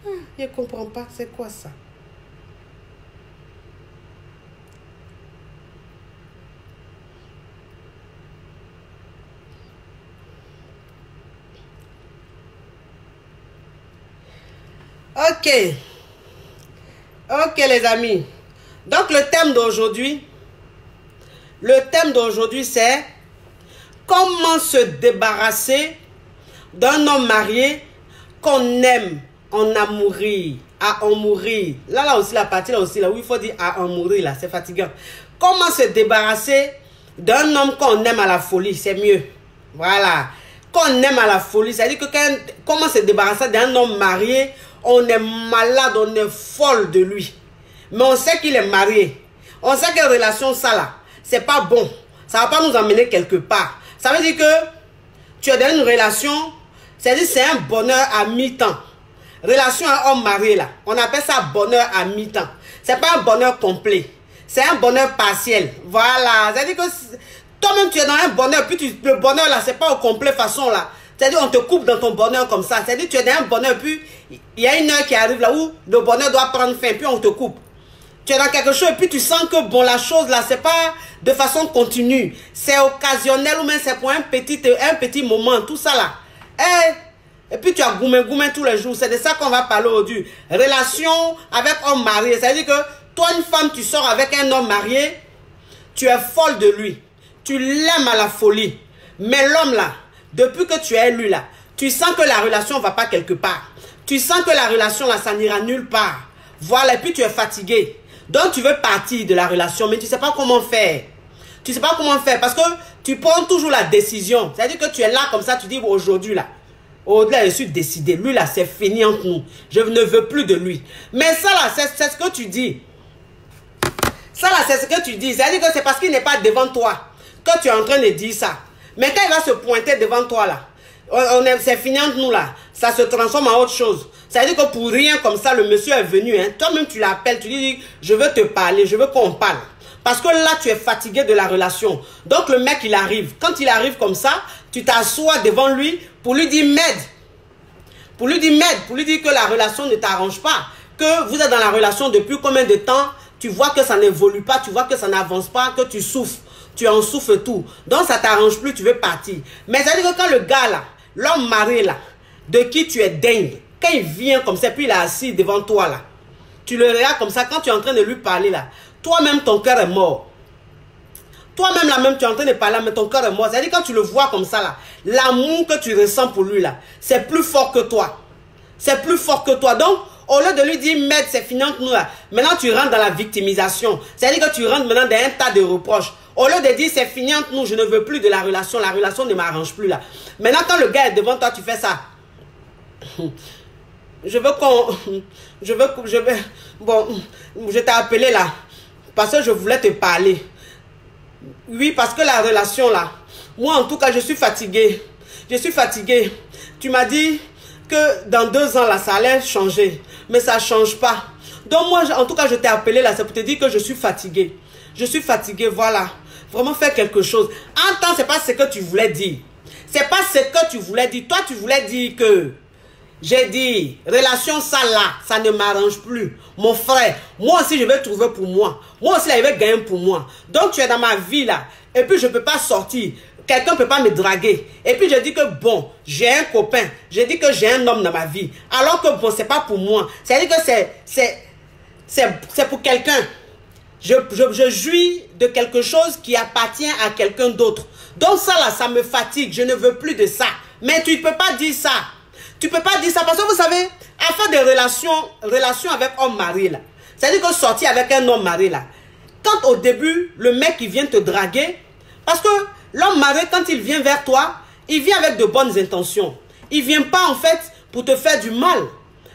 Je ne comprends pas, c'est quoi ça? Ok. Ok les amis. Donc le thème d'aujourd'hui c'est comment se débarrasser d'un homme marié qu'on aime en amourir, à en mourir. Là aussi, la partie là aussi, là où il faut dire à en mourir, là, c'est fatigant. Comment se débarrasser d'un homme qu'on aime à la folie, c'est mieux. Voilà. Qu'on aime à la folie, c'est-à-dire que comment se débarrasser d'un homme marié, on est malade, on est folle de lui. Mais on sait qu'il est marié. On sait quelle relation ça là, c'est pas bon. Ça va pas nous emmener quelque part. Ça veut dire que tu es dans une relation, c'est-à-dire c'est un bonheur à mi-temps. Relation à homme marié là, on appelle ça bonheur à mi-temps. C'est pas un bonheur complet, c'est un bonheur partiel. Voilà, c'est-à-dire que toi-même tu es dans un bonheur, puis le bonheur là, c'est pas au complet façon là. C'est-à-dire on te coupe dans ton bonheur comme ça. C'est-à-dire tu es dans un bonheur, puis il y a une heure qui arrive là où le bonheur doit prendre fin, puis on te coupe. Tu es dans quelque chose et puis tu sens que bon, la chose là, c'est pas de façon continue. C'est occasionnel ou même c'est pour un petit moment, tout ça là. Et puis tu as goumé tous les jours. C'est de ça qu'on va parler aujourd'hui. Relation avec homme marié. C'est-à-dire que toi, une femme, tu sors avec un homme marié, tu es folle de lui. Tu l'aimes à la folie. Mais l'homme là, depuis que tu es lui là, tu sens que la relation ne va pas quelque part. Tu sens que la relation là, ça n'ira nulle part. Voilà, et puis tu es fatigué. Donc tu veux partir de la relation, mais tu ne sais pas comment faire. Tu ne sais pas comment faire parce que tu prends toujours la décision. C'est-à-dire que tu es là comme ça, tu dis aujourd'hui là. Au-delà, je suis décidé. Lui là, c'est fini entre nous. Je ne veux plus de lui. Mais ça là, c'est ce que tu dis. Ça là, c'est ce que tu dis. C'est-à-dire que c'est parce qu'il n'est pas devant toi que tu es en train de dire ça. Mais quand il va se pointer devant toi là, c'est fini entre nous là. Ça se transforme en autre chose. C'est-à-dire que pour rien comme ça, le monsieur est venu. Hein. Toi-même, tu l'appelles, tu dis, je veux te parler, je veux qu'on parle. Parce que là, tu es fatigué de la relation. Donc, le mec, il arrive. Quand il arrive comme ça, tu t'assois devant lui pour lui dire, m'aide. Pour lui dire, m'aide. Pour lui dire que la relation ne t'arrange pas. Que vous êtes dans la relation depuis combien de temps, tu vois que ça n'évolue pas, tu vois que ça n'avance pas, que tu souffres. Tu en souffres tout. Donc, ça ne t'arrange plus, tu veux partir. Mais ça veut dire que quand le gars là, l'homme marié là, de qui tu es dingue, quand il vient comme ça, puis il est assis devant toi là, tu le regardes comme ça, quand tu es en train de lui parler là, toi-même ton cœur est mort. Toi-même là même tu es en train de parler, mais ton cœur est mort. C'est-à-dire quand tu le vois comme ça là, l'amour que tu ressens pour lui là, c'est plus fort que toi. C'est plus fort que toi. Donc, au lieu de lui dire, merde, c'est fini entre nous là, maintenant tu rentres dans la victimisation. C'est-à-dire que tu rentres maintenant dans un tas de reproches. Au lieu de dire, c'est fini entre nous, je ne veux plus de la relation ne m'arrange plus là. Maintenant, quand le gars est devant toi, tu fais ça. Bon, je t'ai appelé là, parce que je voulais te parler. Oui, parce que la relation là, moi en tout cas, je suis fatiguée. Je suis fatiguée. Tu m'as dit que dans 2 ans là, ça allait changer. Mais ça ne change pas. Donc moi, en tout cas, je t'ai appelé là, c'est pour te dire que je suis fatiguée. Je suis fatiguée, voilà. Vraiment faire quelque chose. En temps, c'est pas ce que tu voulais dire. C'est pas ce que tu voulais dire. Toi, tu voulais dire que... J'ai dit, relation ça là, ça ne m'arrange plus. Mon frère, moi aussi je vais trouver pour moi. Moi aussi là, je vais gagner pour moi. Donc tu es dans ma vie là. Et puis je ne peux pas sortir. Quelqu'un ne peut pas me draguer. Et puis je dis que bon, j'ai un copain. Je dis que j'ai un homme dans ma vie. Alors que bon, c'est pas pour moi. C'est-à-dire que c'est pour quelqu'un. Je jouis de quelque chose qui appartient à quelqu'un d'autre. Donc ça là, ça me fatigue. Je ne veux plus de ça. Mais tu ne peux pas dire ça. Tu ne peux pas dire ça parce que vous savez, à faire des relations avec homme marié là, c'est-à-dire que sortir avec un homme marié là, quand au début, le mec il vient te draguer, parce que l'homme marié, quand il vient vers toi, il vient avec de bonnes intentions. Il ne vient pas en fait pour te faire du mal.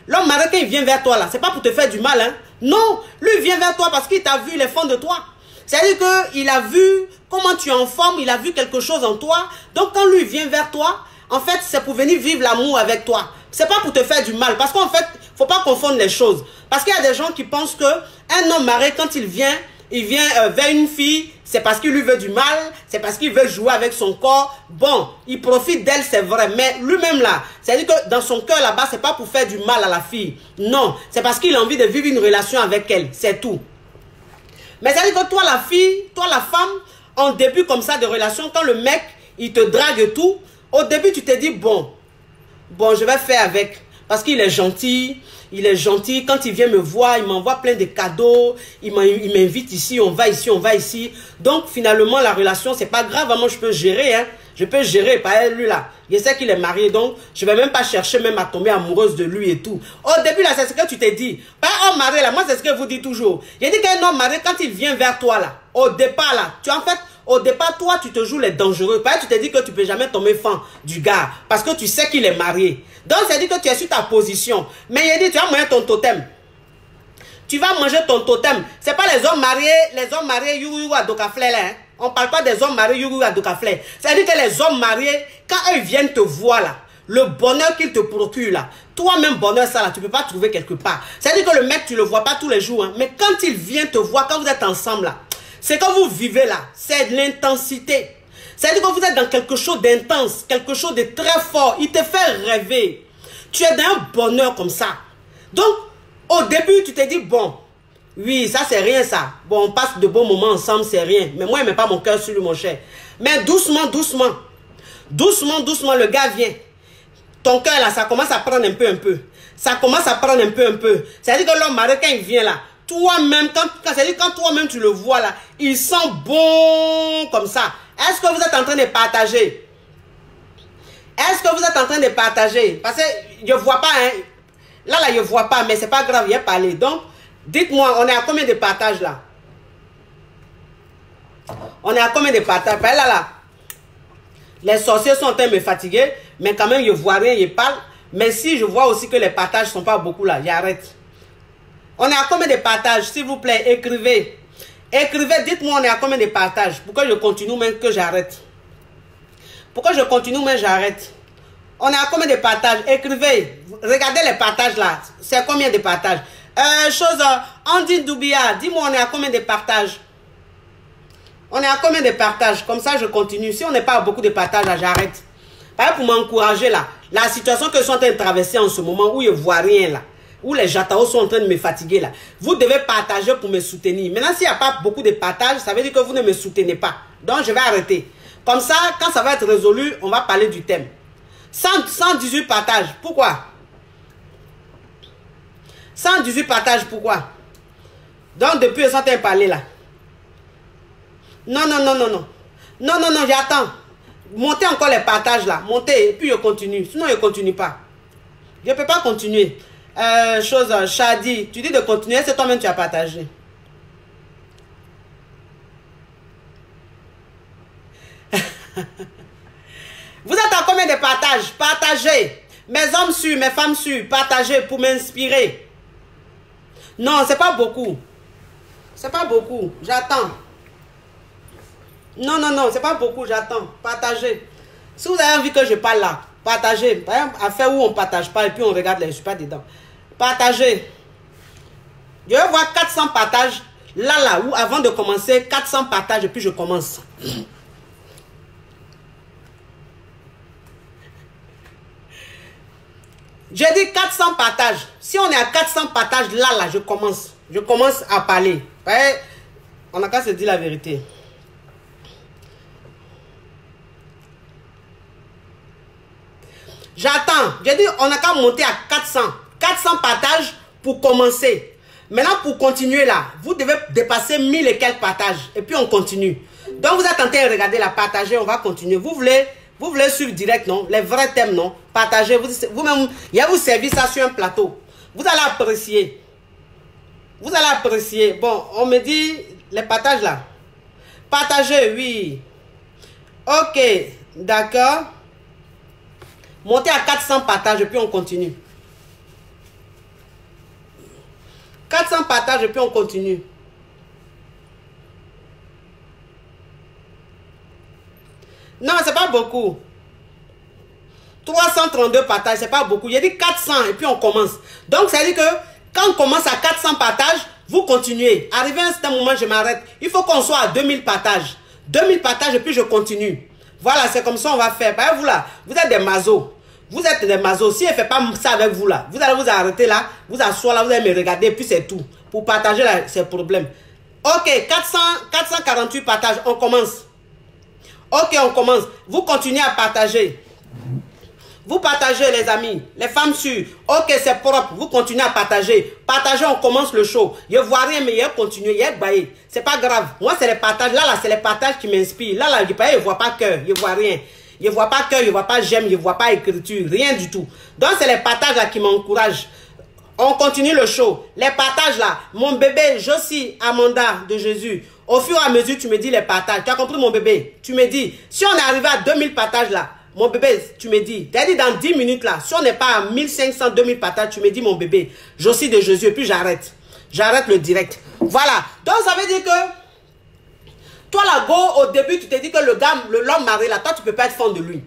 L'homme marié, quand il vient vers toi là, c'est pas pour te faire du mal. Hein? Non, lui il vient vers toi parce qu'il t'a vu les fonds de toi. C'est-à-dire qu'il a vu comment tu es en forme, il a vu quelque chose en toi. Donc quand lui vient vers toi, en fait, c'est pour venir vivre l'amour avec toi. C'est pas pour te faire du mal. Parce qu'en fait, faut pas confondre les choses. Parce qu'il y a des gens qui pensent que un homme marié, quand il vient il vient vers une fille, c'est parce qu'il lui veut du mal, c'est parce qu'il veut jouer avec son corps. Bon, il profite d'elle, c'est vrai, mais lui-même là, c'est-à-dire que dans son cœur là-bas, c'est pas pour faire du mal à la fille. Non, c'est parce qu'il a envie de vivre une relation avec elle, c'est tout. Mais c'est-à-dire que toi la fille, toi la femme, en début comme ça de relation, quand le mec, il te drague et tout, au début tu te dis, bon, je vais faire avec, parce qu'il est gentil. Il est gentil, quand il vient me voir, il m'envoie plein de cadeaux, il m'invite ici, on va ici, on va ici. Donc finalement la relation, c'est pas grave, moi je peux gérer, hein. Je peux gérer, pas lui là. Je sais qu'il est marié, donc je vais même pas chercher même à tomber amoureuse de lui et tout. Au début là, c'est ce que tu t'es dit. Pas homme marié là, moi c'est ce que vous dites toujours. J'ai dit qu'un homme marié, quand il vient vers toi là, au départ là, tu en fait... Au départ, toi, tu te joues les dangereux. Parce que tu te dis que tu ne peux jamais tomber fan du gars. Parce que tu sais qu'il est marié. Donc, ça dit que tu es sur ta position. Mais il dit, tu vas manger ton totem. Tu vas manger ton totem. Ce n'est pas les hommes mariés, you à Dokaflé, là. Hein. On ne parle pas des hommes mariés, you à Dokaflé. C'est-à-dire que les hommes mariés, quand eux viennent te voir là, le bonheur qu'ils te procurent là, toi-même bonheur ça là, tu ne peux pas trouver quelque part. C'est-à-dire que le mec, tu ne le vois pas tous les jours. Hein. Mais quand il vient te voir, quand vous êtes ensemble là, c'est que vous vivez là, c'est de l'intensité. C'est-à-dire que vous êtes dans quelque chose d'intense, quelque chose de très fort. Il te fait rêver. Tu es dans un bonheur comme ça. Donc, au début, tu te dis, bon, oui, ça c'est rien ça. Bon, on passe de bons moments ensemble, c'est rien. Mais moi, je ne mets pas mon cœur sur lui, mon cher. Mais doucement, doucement, doucement, doucement, le gars vient. Ton cœur là, ça commence à prendre un peu. Ça commence à prendre un peu. C'est-à-dire que l'homme marié, quand il vient là, toi-même, quand toi-même tu le vois là, il sent bon comme ça. Est-ce que vous êtes en train de partager? Est-ce que vous êtes en train de partager? Parce que je ne vois pas, hein. Là, je ne vois pas, mais c'est pas grave, il a parlé. Donc, dites-moi, on est à combien de partages là? On est à combien de partages? Là, les sorciers sont en train de me fatiguer, mais quand même, je ne vois rien, je parle. Mais si je vois aussi que les partages ne sont pas beaucoup là, j'arrête. On est à combien de partages? S'il vous plaît, écrivez. Écrivez, dites-moi on est à combien de partages. Pourquoi je continue même que j'arrête? Pourquoi je continue même j'arrête? On est à combien de partages? Écrivez. Regardez les partages là. C'est combien de partages? Andy Doubia, dis-moi on est à combien de partages? On est à combien de partages? Comme ça je continue. Si on n'est pas à beaucoup de partages là, j'arrête. Par exemple, pour m'encourager là. La situation que je suis en train de traverser en ce moment où je ne vois rien là. Où les jataos sont en train de me fatiguer là. Vous devez partager pour me soutenir. Maintenant, s'il n'y a pas beaucoup de partage, ça veut dire que vous ne me soutenez pas. Donc, je vais arrêter. Comme ça, quand ça va être résolu, on va parler du thème. 118 partages. Pourquoi? 118 partages, pourquoi? Donc, depuis, ils sont en train de parler là. Non, j'attends. Montez encore les partages là. Montez, et puis je continue. Sinon, je ne continue pas. Je ne peux pas continuer. Shadi, tu dis de continuer, c'est toi-même tu as partagé. Vous êtes à combien de partages? Partagez. Mes hommes sûrs, mes femmes sûres, partagez pour m'inspirer. Non, c'est pas beaucoup. C'est pas beaucoup. J'attends. Non, c'est pas beaucoup, j'attends. Partagez. Si vous avez envie que je parle là, partagez. Par exemple, affaire où on ne partage pas et puis on regarde les super dedans. Partagez. Je vais voir 400 partages. Là, où avant de commencer, 400 partages et puis je commence. J'ai dit 400 partages. Si on est à 400 partages, là, je commence. Je commence à parler. On n'a qu'à se dire la vérité. J'attends. J'ai dit, on n'a qu'à monter à 400. 400 partages pour commencer. Maintenant, pour continuer là, vous devez dépasser 1000 et quelques partages. Et puis, on continue. Donc, vous êtes en train de regarder la partager, on va continuer. Vous voulez suivre direct, non? Les vrais thèmes, non? Partagez. Vous-même, il y a vous servir ça sur un plateau. Vous allez apprécier. Vous allez apprécier. Bon, on me dit les partages là. Partagez, oui. Ok, d'accord. Montez à 400 partages et puis on continue. 400 partages et puis on continue. Non, c'est pas beaucoup. 332 partages, c'est pas beaucoup. J'ai dit 400 et puis on commence. Donc, ça veut dire que Quand on commence à 400 partages, vous continuez. Arrivé à un certain moment, je m'arrête. Il faut qu'on soit à 2000 partages. 2000 partages et puis je continue. Voilà, c'est comme ça on va faire. Bah, vous là, vous êtes des mazos. Vous êtes des mazos. Si elle ne fait pas ça avec vous là, vous allez vous arrêter là, vous asseoir là, vous allez me regarder, puis c'est tout. Pour partager là, ces problèmes. Ok, 448 partages, on commence. Ok, on commence. Vous continuez à partager. Vous partagez les amis, les femmes sûres. Ok, c'est propre. Vous continuez à partager. Partagez, on commence le show. Je ne vois rien, mais il continue. Il y a baillé. C'est pas grave. Moi, c'est les partages. Là, c'est les partages qui m'inspirent. Là, je ne vois pas cœur. Je ne vois rien. Je ne vois pas cœur, je ne vois pas j'aime, je ne vois pas écriture. Rien du tout. Donc, c'est les partages là qui m'encouragent. On continue le show. Les partages là. Mon bébé, Josie Amanda de Jésus. Au fur et à mesure, tu me dis les partages. Tu as compris mon bébé? Tu me dis, si on est arrivé à 2000 partages là, mon bébé, tu me dis, tu as dit dans 10 minutes là, si on n'est pas à 1500, 2000 partages, tu me dis mon bébé, Josie de Jésus, et puis j'arrête. J'arrête le direct. Voilà. Donc ça veut dire que, toi là, go, au début, tu te dis que l'homme marié là, toi tu peux pas être fan de lui.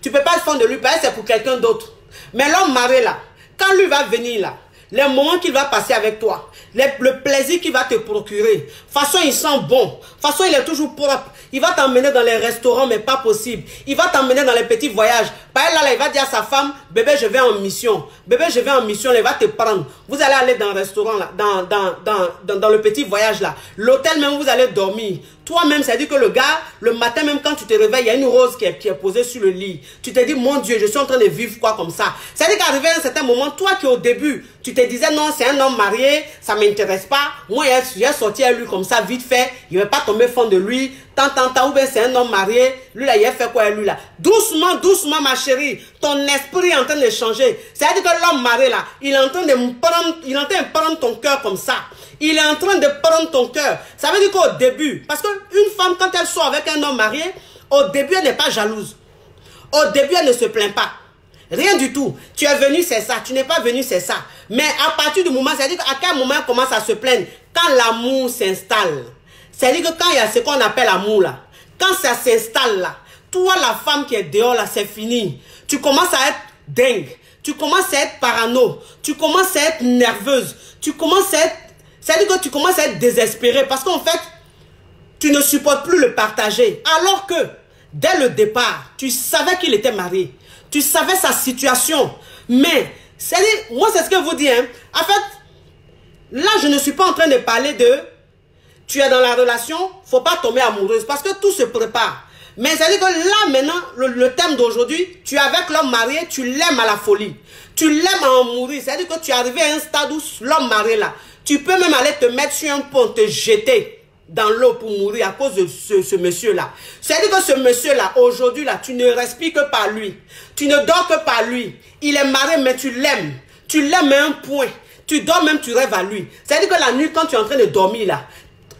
Tu peux pas être fan de lui, parce que c'est pour quelqu'un d'autre. Mais l'homme marié là, quand lui va venir là, les moments qu'il va passer avec toi, le plaisir qu'il va te procurer, de toute façon il sent bon, de toute façon il est toujours propre, il va t'emmener dans les restaurants mais pas possible, il va t'emmener dans les petits voyages, par là, il va dire à sa femme, bébé je vais en mission, bébé je vais en mission, il va te prendre, vous allez aller dans le restaurant là, dans le petit voyage là, l'hôtel même vous allez dormir, toi-même ça dit que le gars, le matin même quand tu te réveilles, il y a une rose qui est posée sur le lit, tu te dis mon Dieu je suis en train de vivre quoi comme ça, ça dit qu'arrivé à un certain moment, toi qui au début, tu te disais non c'est un homme marié, ça m'intéresse pas, moi j'ai sorti à lui comme ça vite fait, il ne va pas tomber fan de lui, tant, ou bien c'est un homme marié, lui là il a fait quoi lui là, doucement, doucement ma chérie, ton esprit est en train de changer, c'est-à-dire que l'homme marié là, il est en train de prendre ton cœur comme ça, il est en train de prendre ton cœur, ça veut dire qu'au début, parce qu'une femme quand elle sort avec un homme marié, au début elle n'est pas jalouse, au début elle ne se plaint pas, rien du tout. Tu es venu, c'est ça. Tu n'es pas venu, c'est ça. Mais à partir du moment, c'est-à-dire qu'à quel moment elle commence à se plaindre? Quand l'amour s'installe. C'est-à-dire que quand il y a ce qu'on appelle l'amour là, quand ça s'installe là, toi la femme qui est dehors là, c'est fini. Tu commences à être dingue. Tu commences à être parano. Tu commences à être nerveuse. Tu commences à être... C'est-à-dire que tu commences à être désespéré parce qu'en fait, tu ne supportes plus le partager. Alors que, dès le départ, tu savais qu'il était marié. Tu savais sa situation. Mais, c'est-à-dire, moi, c'est ce que vous dites. Hein. En fait, là, je ne suis pas en train de parler de... Tu es dans la relation, il ne faut pas tomber amoureuse. Parce que tout se prépare. Mais c'est-à-dire que là, maintenant, le thème d'aujourd'hui, tu es avec l'homme marié, tu l'aimes à la folie. Tu l'aimes à en mourir. C'est-à-dire que tu es arrivé à un stade où l'homme marié, là, tu peux même aller te mettre sur un pont, te jeter dans l'eau pour mourir à cause de ce monsieur-là. C'est-à-dire que ce monsieur-là, aujourd'hui, là, tu ne respires que par lui. Tu ne dors que par lui. Il est marié, mais tu l'aimes. Tu l'aimes à un point. Tu dors même, tu rêves à lui. C'est-à-dire que la nuit, quand tu es en train de dormir, là,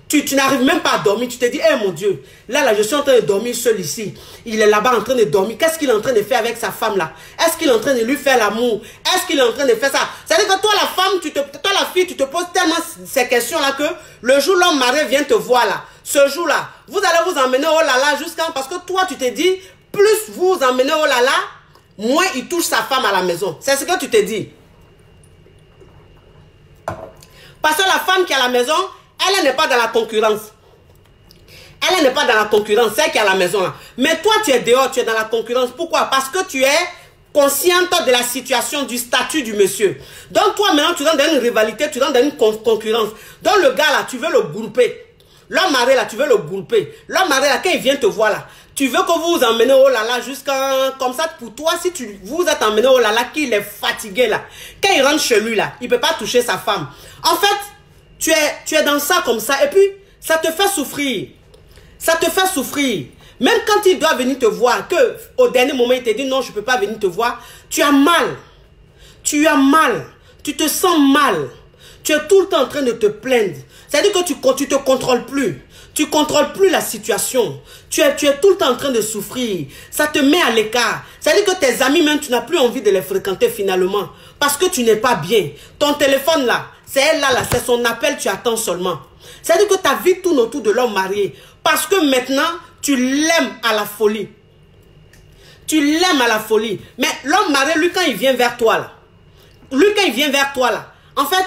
tu n'arrives même pas à dormir. Tu te dis, eh mon Dieu, là, je suis en train de dormir seul ici. Il est là-bas en train de dormir. Qu'est-ce qu'il est en train de faire avec sa femme là? Est-ce qu'il est en train de lui faire l'amour? Est-ce qu'il est en train de faire ça? C'est-à-dire que toi, la femme, toi, la fille, tu te poses tellement ces questions-là que le jour l'homme marié vient te voir là, ce jour-là, vous allez vous emmener oh là là jusqu'à... Parce que toi, tu te dis, plus vous emmenez oh là là, moins il touche sa femme à la maison. C'est ce que tu te dis. Parce que la femme qui est à la maison, elle n'est pas dans la concurrence. Elle n'est pas dans la concurrence, celle qui est à la maison là. Mais toi, tu es dehors, tu es dans la concurrence. Pourquoi? Parce que tu es consciente de la situation, du statut du monsieur. Donc toi, maintenant, tu rentres dans une rivalité, tu rentres dans une concurrence. Donc le gars là, tu veux le grouper. L'homme marié là, tu veux le grouper. L'homme marié là, quand il vient te voir là, tu veux que vous vous emmenez oh là là jusqu'à... Comme ça, pour toi, si vous êtes emmené oh là là, qu'il est fatigué là. Quand il rentre chez lui là, il ne peut pas toucher sa femme. En fait, tu es dans ça comme ça. Et puis, ça te fait souffrir. Ça te fait souffrir. Même quand il doit venir te voir, que au dernier moment, il te dit non, je ne peux pas venir te voir. Tu as mal. Tu as mal. Tu te sens mal. Tu es tout le temps en train de te plaindre. C'est-à-dire que tu ne te contrôles plus. Tu ne contrôles plus la situation. Tu es tout le temps en train de souffrir. Ça te met à l'écart. C'est-à-dire que tes amis, même, tu n'as plus envie de les fréquenter finalement. Parce que tu n'es pas bien. Ton téléphone là, c'est elle là, c'est son appel, tu attends seulement. C'est-à-dire que ta vie tourne autour de l'homme marié. Parce que maintenant, tu l'aimes à la folie. Tu l'aimes à la folie. Mais l'homme marié, lui, quand il vient vers toi là, en fait,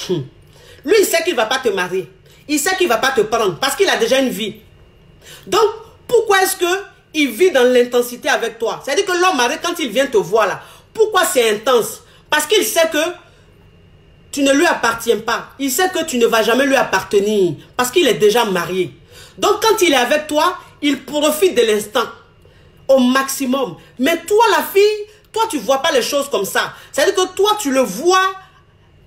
Lui, il sait qu'il ne va pas te marier. Il sait qu'il ne va pas te prendre parce qu'il a déjà une vie. Donc, pourquoi est-ce qu'il vit dans l'intensité avec toi? C'est-à-dire que l'homme marié, quand il vient te voir là, pourquoi c'est intense? Parce qu'il sait que tu ne lui appartiens pas. Il sait que tu ne vas jamais lui appartenir parce qu'il est déjà marié. Donc, quand il est avec toi, il profite de l'instant au maximum. Mais toi, la fille, toi, tu ne vois pas les choses comme ça. C'est-à-dire que toi, tu le vois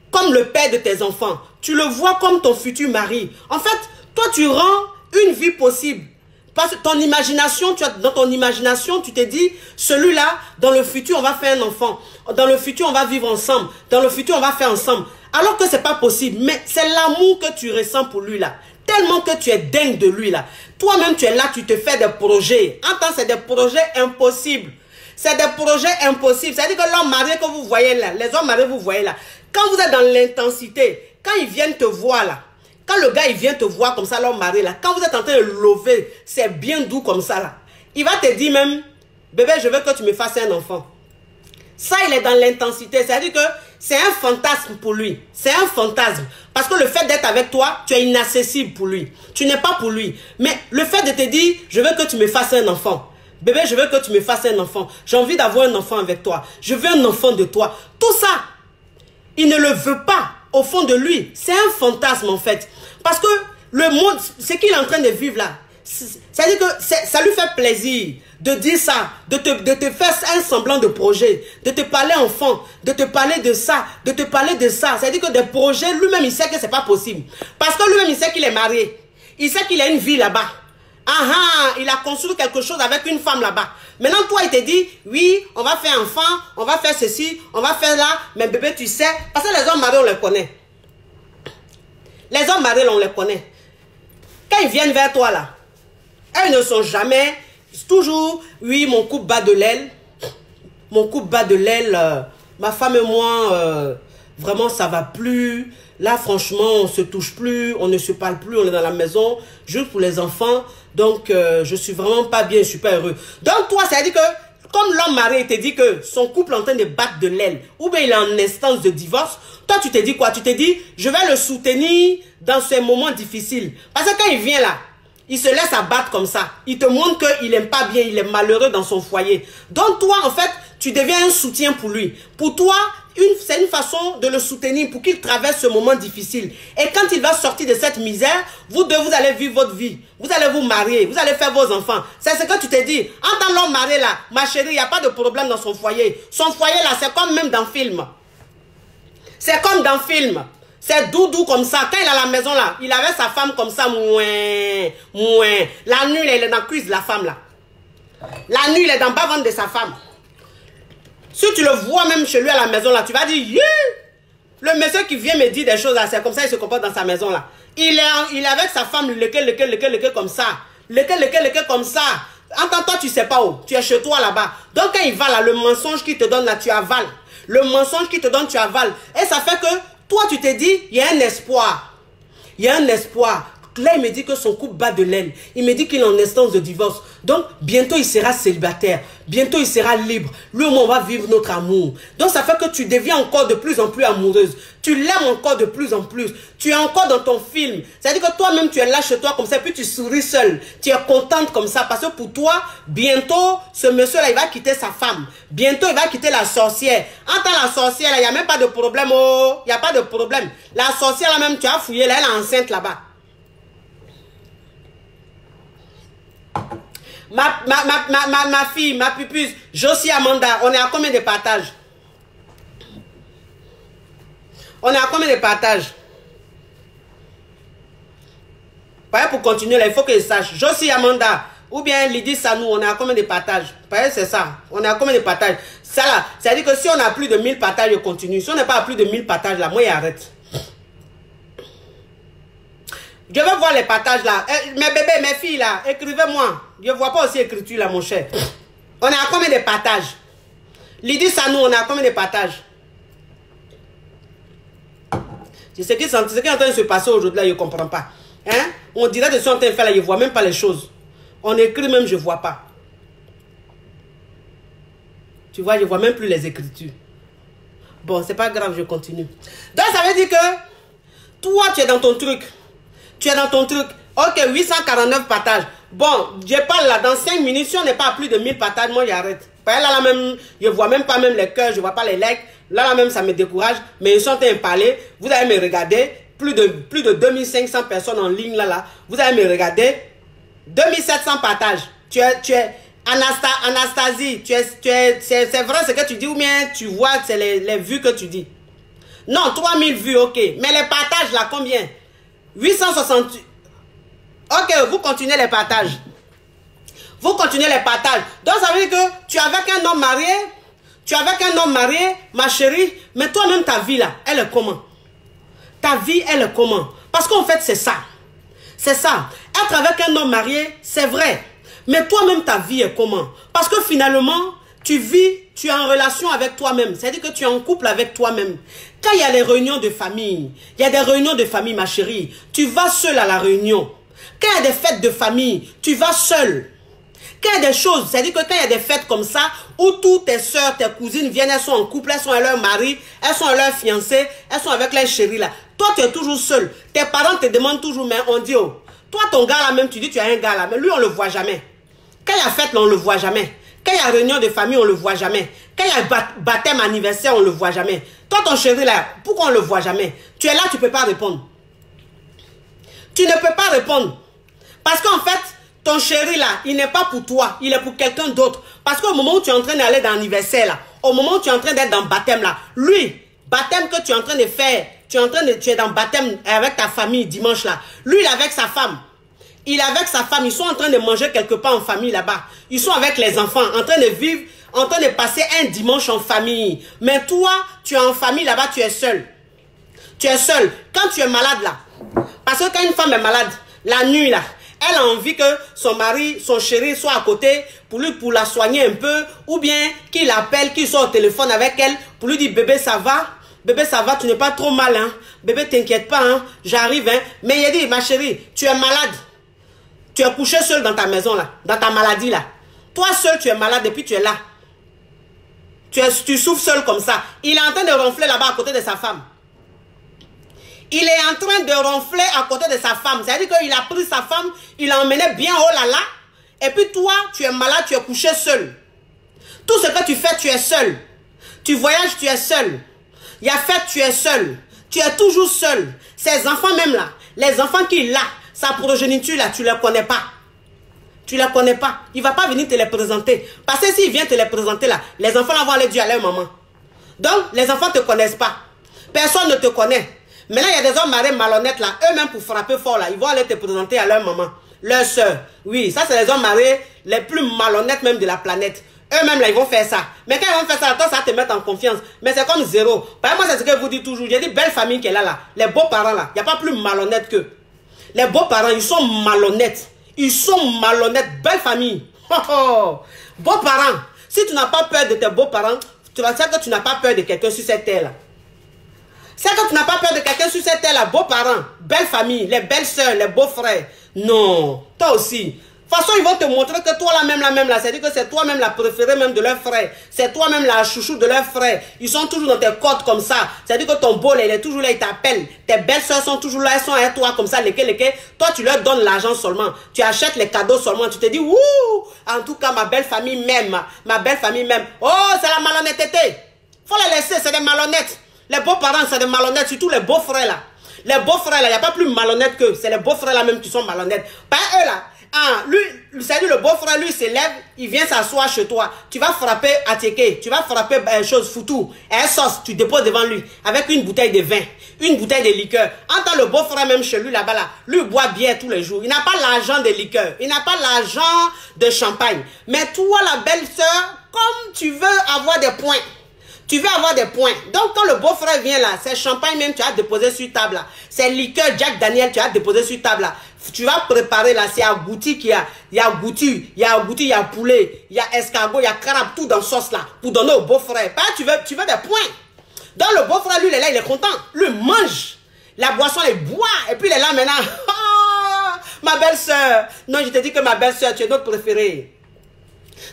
comme le père de tes enfants. Tu le vois comme ton futur mari. En fait, toi, tu rends une vie possible. Parce que ton imagination, dans ton imagination, tu t'es dit, celui-là, dans le futur, on va faire un enfant. Dans le futur, on va vivre ensemble. Dans le futur, on va faire ensemble. Alors que ce n'est pas possible. Mais c'est l'amour que tu ressens pour lui, là. Tellement que tu es dingue de lui, là. Toi-même, tu es là, tu te fais des projets. Entends, c'est des projets impossibles. C'est des projets impossibles. C'est-à-dire que l'homme marié que vous voyez là, les hommes mariés, vous voyez là, quand vous êtes dans l'intensité, quand ils viennent te voir là, quand le gars il vient te voir comme ça, l'homme marié là, quand vous êtes en train de lever, c'est bien doux comme ça là, il va te dire même, bébé, je veux que tu me fasses un enfant. Ça, il est dans l'intensité. C'est-à-dire que c'est un fantasme pour lui. C'est un fantasme. Parce que le fait d'être avec toi, tu es inaccessible pour lui. Tu n'es pas pour lui. Mais le fait de te dire, je veux que tu me fasses un enfant. Bébé, je veux que tu me fasses un enfant. J'ai envie d'avoir un enfant avec toi. Je veux un enfant de toi. Tout ça, il ne le veut pas au fond de lui. C'est un fantasme en fait. Parce que le monde, ce qu'il est en train de vivre là, c'est-à-dire que ça lui fait plaisir de dire ça, de te faire un semblant de projet, de te parler enfant, de te parler de ça, de te parler de ça. C'est-à-dire que des projets, lui-même, il sait que c'est pas possible. Parce que lui-même, il sait qu'il est marié. Il sait qu'il a une vie là-bas. Il a construit quelque chose avec une femme là-bas. Maintenant, toi, il te dit, oui, on va faire enfant, on va faire ceci, on va faire là. Mais bébé, tu sais, parce que les hommes mariés, on les connaît. Les hommes mariés, on les connaît. Quand ils viennent vers toi là, elles ne sont jamais, toujours, oui, mon couple bat de l'aile. Mon couple bat de l'aile. Ma femme et moi, vraiment, ça va plus. Là, franchement, on se touche plus, on ne se parle plus, on est dans la maison, juste pour les enfants. Donc, je suis vraiment pas bien, je suis pas heureux. Donc, toi, ça veut dire que, comme l'homme marié te dit que son couple est en train de battre de l'aile, ou bien il est en instance de divorce, toi, tu te dis quoi? Tu te dis, je vais le soutenir dans ces moments difficiles. Parce que quand il vient là, il se laisse abattre comme ça. Il te montre qu'il n'aime pas bien, il est malheureux dans son foyer. Donc, toi, en fait, tu deviens un soutien pour lui. Pour toi, c'est une façon de le soutenir pour qu'il traverse ce moment difficile. Et quand il va sortir de cette misère, vous deux, vous allez vivre votre vie. Vous allez vous marier, vous allez faire vos enfants. C'est ce que tu te dis. En tant l'homme marié là, ma chérie, il n'y a pas de problème dans son foyer. Son foyer là, c'est comme même dans le film. C'est comme dans le film. C'est doudou comme ça. Quand il est à la maison là, il avait sa femme comme ça, mouin, mouin. La nuit, là, il est dans la cuisse de la femme là. La nuit, il est dans le bas-ventre de sa femme. Si tu le vois même chez lui à la maison là, tu vas dire, yeah! Le monsieur qui vient me dire des choses là, c'est comme ça il se comporte dans sa maison là. Il est avec sa femme, lequel comme ça. Lequel comme ça. Entends, toi, tu sais pas où. Tu es chez toi là-bas. Donc quand il va là, le mensonge qu'il te donne là, tu avales. Le mensonge qu'il te donne, tu avales. Et ça fait que toi, tu te dis, il y a un espoir. Il y a un espoir. Là, il me dit que son couple bat de l'aile. Il me dit qu'il est en instance de divorce. Donc, bientôt, il sera célibataire. Bientôt, il sera libre. Lui, on va vivre notre amour. Donc, ça fait que tu deviens encore de plus en plus amoureuse. Tu l'aimes encore de plus en plus. Tu es encore dans ton film. C'est-à-dire que toi-même, tu es là chez toi comme ça, puis tu souris seule. Tu es contente comme ça. Parce que pour toi, bientôt, ce monsieur-là, il va quitter sa femme. Bientôt, il va quitter la sorcière. En tant la sorcière, il n'y a même pas de problème. Oh, il n'y a pas de problème. La sorcière, là même, tu as fouillé, là, elle est enceinte là-bas. Ma fille, ma pupuce, Josie Amanda, on est à combien de partages? On est à combien de partages? Pour continuer là, il faut que je sache. Josie Amanda, ou bien Lydie Sanou, on est à combien de partages? C'est ça. On est à combien de partages? Ça là, c'est-à-dire que si on a plus de 1000 partages, je continue. Si on n'est pas à plus de 1000 partages là, moi, il arrête. Je veux voir les partages là. Mes bébés, mes filles là, écrivez-moi. Je ne vois pas aussi écriture là, mon cher. On est à combien de partages? Lydie Sanou, on est à combien de partages? C'est ce qui est en train de se passer aujourd'hui là, je ne comprends pas. Hein? On dirait de ce qu'on est en train de faire là, je ne vois même pas les choses. On écrit même, je ne vois pas. Tu vois, je ne vois même plus les écritures. Bon, c'est pas grave, je continue. Donc ça veut dire que Toi, tu es dans ton truc. Tu es dans ton truc. Ok, 849 partages. Bon, je parle là, dans 5 minutes, si on n'est pas à plus de 1000 partages, moi j'arrête. Là même, je ne vois même pas même les cœurs, je ne vois pas les likes. Là même, ça me décourage. Mais ils sont en train de parler. Vous allez me regarder. Plus de 2500 personnes en ligne là. Vous allez me regarder. 2700 partages. Tu es Anastasie. C'est vrai ce que tu dis ou bien tu vois, c'est les vues que tu dis. Non, 3000 vues, ok. Mais les partages là, combien? 868. Ok, vous continuez les partages. Vous continuez les partages. Donc ça veut dire que tu es avec un homme marié. Tu es avec un homme marié, ma chérie. Mais toi-même, ta vie là, elle est comment? Ta vie, elle est comment? Parce qu'en fait, c'est ça. C'est ça. Être avec un homme marié, c'est vrai. Mais toi-même, ta vie est comment? Parce que finalement, tu vis, tu es en relation avec toi-même. C'est-à-dire que tu es en couple avec toi-même. Quand il y a les réunions de famille, il y a des réunions de famille, ma chérie, tu vas seule à la réunion. Quand il y a des fêtes de famille, tu vas seule. Quand il y a des choses, c'est-à-dire que quand il y a des fêtes comme ça, où toutes tes soeurs, tes cousines viennent, elles sont en couple, elles sont avec leur mari, elles sont avec leur fiancé, elles sont avec leur chérie là. Toi, tu es toujours seule. Tes parents te demandent toujours, mais on dit, oh, toi, ton gars là même, tu dis, tu as un gars là, mais lui, on le voit jamais. Quand il y a fête là, on le voit jamais. Quand il y a réunion de famille, on le voit jamais. Quand il y a baptême, anniversaire, on le voit jamais. Toi, ton chéri là, pourquoi on le voit jamais? Tu es là, tu peux pas répondre. Tu ne peux pas répondre. Parce qu'en fait, ton chéri là, il n'est pas pour toi, il est pour quelqu'un d'autre. Parce qu'au moment où tu es en train d'aller dans l'anniversaire là, au moment où tu es en train d'être dans le baptême là, lui, baptême que tu es en train de faire, tu es dans le baptême avec ta famille dimanche là, lui il est avec sa femme. Il est avec sa femme, ils sont en train de manger quelque part en famille là-bas. Ils sont avec les enfants, en train de vivre, en train de passer un dimanche en famille. Mais toi, tu es en famille là-bas, tu es seul. Tu es seul. Quand tu es malade là, parce que quand une femme est malade, la nuit là, elle a envie que son mari, son chéri soit à côté pour la soigner un peu, ou bien qu'il appelle, qu'il soit au téléphone avec elle pour lui dire bébé ça va, tu n'es pas trop mal hein, bébé t'inquiète pas hein, j'arrive hein. Mais il dit ma chérie, tu es malade, tu es couché seul dans ta maison là, dans ta maladie là, toi seul tu es malade et puis tu es là, tu souffres seul comme ça. Il est en train de ronfler là-bas à côté de sa femme. Il est en train de ronfler à côté de sa femme. C'est-à-dire qu'il a pris sa femme, il l'a emmené bien haut là là. Et puis toi, tu es malade, tu es couché seul. Tout ce que tu fais, tu es seul. Tu voyages, tu es seul. Il y a fête, tu es seul. Tu es toujours seul. Ces enfants même là, les enfants qu'il a, sa progéniture là, tu ne les connais pas. Tu ne les connais pas. Il ne va pas venir te les présenter. Parce que s'il vient te les présenter là, les enfants là vont aller dire à leur maman. Donc, les enfants ne te connaissent pas. Personne ne te connaît. Maintenant, il y a des hommes mariés malhonnêtes là, eux-mêmes pour frapper fort là, ils vont aller te présenter à leur maman, leur soeur. Oui, ça c'est les hommes mariés les plus malhonnêtes même de la planète. Eux-mêmes là, ils vont faire ça. Mais quand ils vont faire ça, toi, ça va te mettre en confiance. Mais c'est comme zéro. Par exemple, moi, c'est ce que je vous dis toujours. J'ai dit, belle famille qui est là, les beaux-parents là, il n'y a pas plus malhonnête qu'eux. Les beaux-parents, ils sont malhonnêtes. Ils sont malhonnêtes. Belle famille. Oh, oh. Beaux-parents. Si tu n'as pas peur de tes beaux-parents, tu vas dire que tu n'as pas peur de quelqu'un sur cette terre là. C'est que tu n'as pas peur de quelqu'un sur cette terre-là, beaux-parents, belle famille, les belles-sœurs, les beaux-frères. Non, toi aussi. De toute façon, ils vont te montrer que toi, la même là, c'est-à-dire que c'est toi-même la préférée même de leurs frères. C'est toi-même la chouchou de leurs frères. Ils sont toujours dans tes côtes comme ça. C'est-à-dire que ton beau, il est toujours là, il t'appelle. Tes belles-sœurs sont toujours là, elles sont avec toi comme ça, lesquelles. Toi, tu leur donnes l'argent seulement. Tu achètes les cadeaux seulement. Tu te dis, ouh, en tout cas, ma belle famille m'aime. Ma belle famille m'aime. Oh, c'est la malhonnêteté. Faut la laisser, c'est des malhonnêtes. Les beaux-parents, c'est des malhonnêtes, surtout les beaux-frères là. Les beaux-frères là, il n'y a pas plus malhonnêtes qu'eux. C'est les beaux-frères là même qui sont malhonnêtes. Pas eux là. Ah, lui, c'est-à-dire le beau-frère, lui, s'élève, il vient s'asseoir chez toi. Tu vas frapper à Teke, tu vas frapper chose foutou. Et un sauce, tu déposes devant lui avec une bouteille de vin, une bouteille de liqueur. Entends le beau-frère même chez lui là-bas là, lui boit bière tous les jours. Il n'a pas l'argent de liqueur, il n'a pas l'argent de champagne. Mais toi, la belle-sœur, comme tu veux avoir des points, tu veux avoir des points. Donc, quand le beau-frère vient là, c'est champagne même, tu as déposé sur table là. C'est liqueur Jack Daniel, tu as déposé sur table là. Tu vas préparer là, c'est agouti qu'il y a. Il y a agouti, il y a poulet, il y a escargot, il y a crabe, tout dans sauce là. Pour donner au beau-frère. Tu veux des points. Donc, le beau-frère, lui, il est là, il est content. Lui, mange. La boisson, il boit. Et puis, il est là maintenant. Oh, ma belle-sœur. Non, je te dis que ma belle-sœur, tu es notre préférée.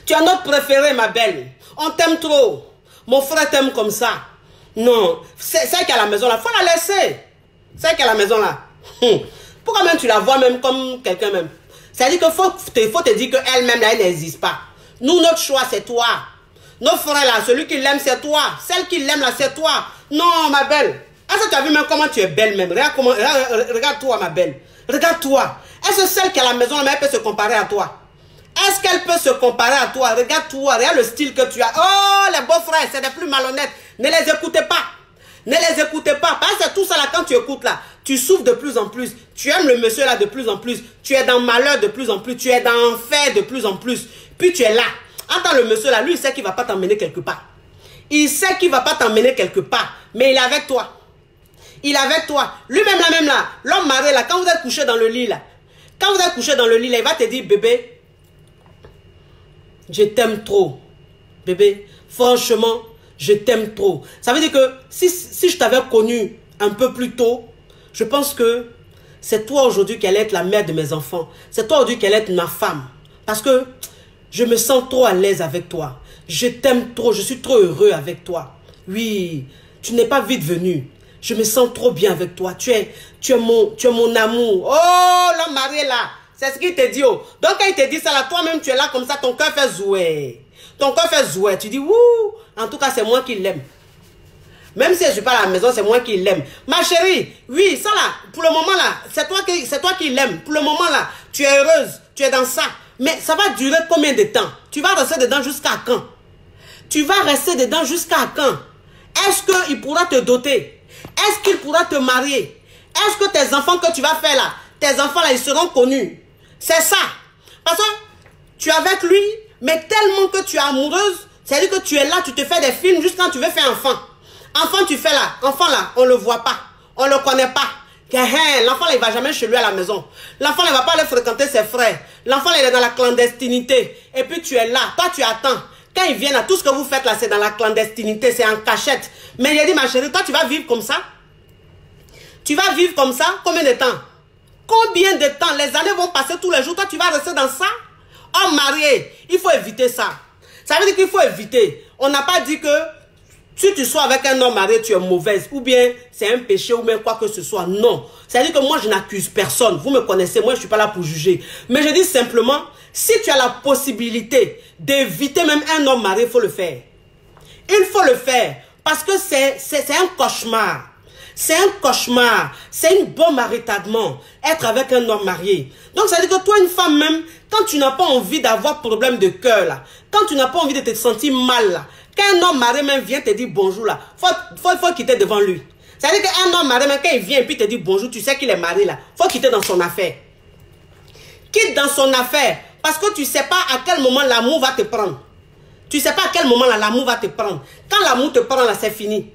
Tu es notre préférée, ma belle. On t'aime trop. Mon frère t'aime comme ça. Non, c'est ça qui est à la maison là. Faut la laisser. Celle qui est à la maison là. Pourquoi même tu la vois même comme quelqu'un même? C'est-à-dire qu'il faut te dire qu'elle-même là, elle n'existe pas. Nous, notre choix, c'est toi. Nos frères là, celui qui l'aime, c'est toi. Celle qui l'aime là, c'est toi. Non, ma belle. Est-ce que tu as vu même comment tu es belle même? Regarde-toi, ma belle. Regarde-toi. Est-ce que celle qui est à la maison, elle peut se comparer à toi? Est-ce qu'elle peut se comparer à toi? Regarde-toi, regarde le style que tu as. Oh, les beaux frères, c'est des plus malhonnêtes. Ne les écoutez pas. Ne les écoutez pas. Parce que tout ça là, quand tu écoutes là, tu souffres de plus en plus. Tu aimes le monsieur là de plus en plus. Tu es dans malheur de plus en plus. Tu es dans enfer de plus en plus. Puis tu es là. Entends le monsieur là, lui il sait qu'il ne va pas t'emmener quelque part. Il sait qu'il ne va pas t'emmener quelque part. Mais il est avec toi. Il est avec toi. Lui-même là, l'homme marié là, quand vous êtes couché dans le lit là, quand vous êtes couché dans le lit là, il va te dire, bébé, je t'aime trop. Bébé, franchement, je t'aime trop. Ça veut dire que si je t'avais connu un peu plus tôt, je pense que c'est toi aujourd'hui qui allais être la mère de mes enfants. C'est toi aujourd'hui qui allais être ma femme. Parce que je me sens trop à l'aise avec toi. Je t'aime trop, je suis trop heureux avec toi. Oui, tu n'es pas vite venu. Je me sens trop bien avec toi. Tu es mon amour. Oh, l'homme marié là. C'est ce qu'il te dit. Oh. Donc quand il te dit ça là, toi-même tu es là comme ça, ton cœur fait zoué. Ton cœur fait zoué. Tu dis, wouh, en tout cas c'est moi qui l'aime. Même si je ne suis pas à la maison, c'est moi qui l'aime. Ma chérie, oui, ça là, pour le moment là, c'est toi qui l'aime. Pour le moment là, tu es heureuse, tu es dans ça. Mais ça va durer combien de temps? Tu vas rester dedans jusqu'à quand? Tu vas rester dedans jusqu'à quand? Est-ce qu'il pourra te doter? Est-ce qu'il pourra te marier? Est-ce que tes enfants que tu vas faire là, tes enfants là, ils seront connus? C'est ça. Parce que tu es avec lui, mais tellement que tu es amoureuse, c'est-à-dire que tu es là, tu te fais des films juste quand tu veux faire enfant. Enfant, tu fais là, enfant là, on ne le voit pas, on ne le connaît pas. L'enfant là, il ne va jamais chez lui à la maison. L'enfant là, il ne va pas aller fréquenter ses frères. L'enfant là, il est dans la clandestinité. Et puis tu es là, toi tu attends. Quand il vient là, tout ce que vous faites là, c'est dans la clandestinité, c'est en cachette. Mais il a dit, ma chérie, toi tu vas vivre comme ça? Tu vas vivre comme ça? Combien de temps? Combien de temps? Les années vont passer tous les jours, toi tu vas rester dans ça? Oh marié, il faut éviter ça. Ça veut dire qu'il faut éviter. On n'a pas dit que si tu sois avec un homme marié, tu es mauvaise. Ou bien c'est un péché ou même quoi que ce soit. Non. C'est-à-dire que moi, je n'accuse personne. Vous me connaissez, moi, je ne suis pas là pour juger. Mais je dis simplement, si tu as la possibilité d'éviter même un homme marié, il faut le faire. Il faut le faire. Parce que c'est un cauchemar. C'est un cauchemar. C'est une bombe à retardement. Être avec un homme marié. Donc, ça veut dire que toi, une femme même, quand tu n'as pas envie d'avoir problème de cœur, là, quand tu n'as pas envie de te sentir mal, là, quand un homme marié même vient te dire bonjour, là, faut quitter devant lui. C'est-à-dire qu'un homme marié même, quand il vient et puis te dit bonjour, tu sais qu'il est marié, là, faut quitter dans son affaire. Quitte dans son affaire. Parce que tu ne sais pas à quel moment l'amour va te prendre. Tu ne sais pas à quel moment l'amour va te prendre. Quand l'amour te prend, là, c'est fini.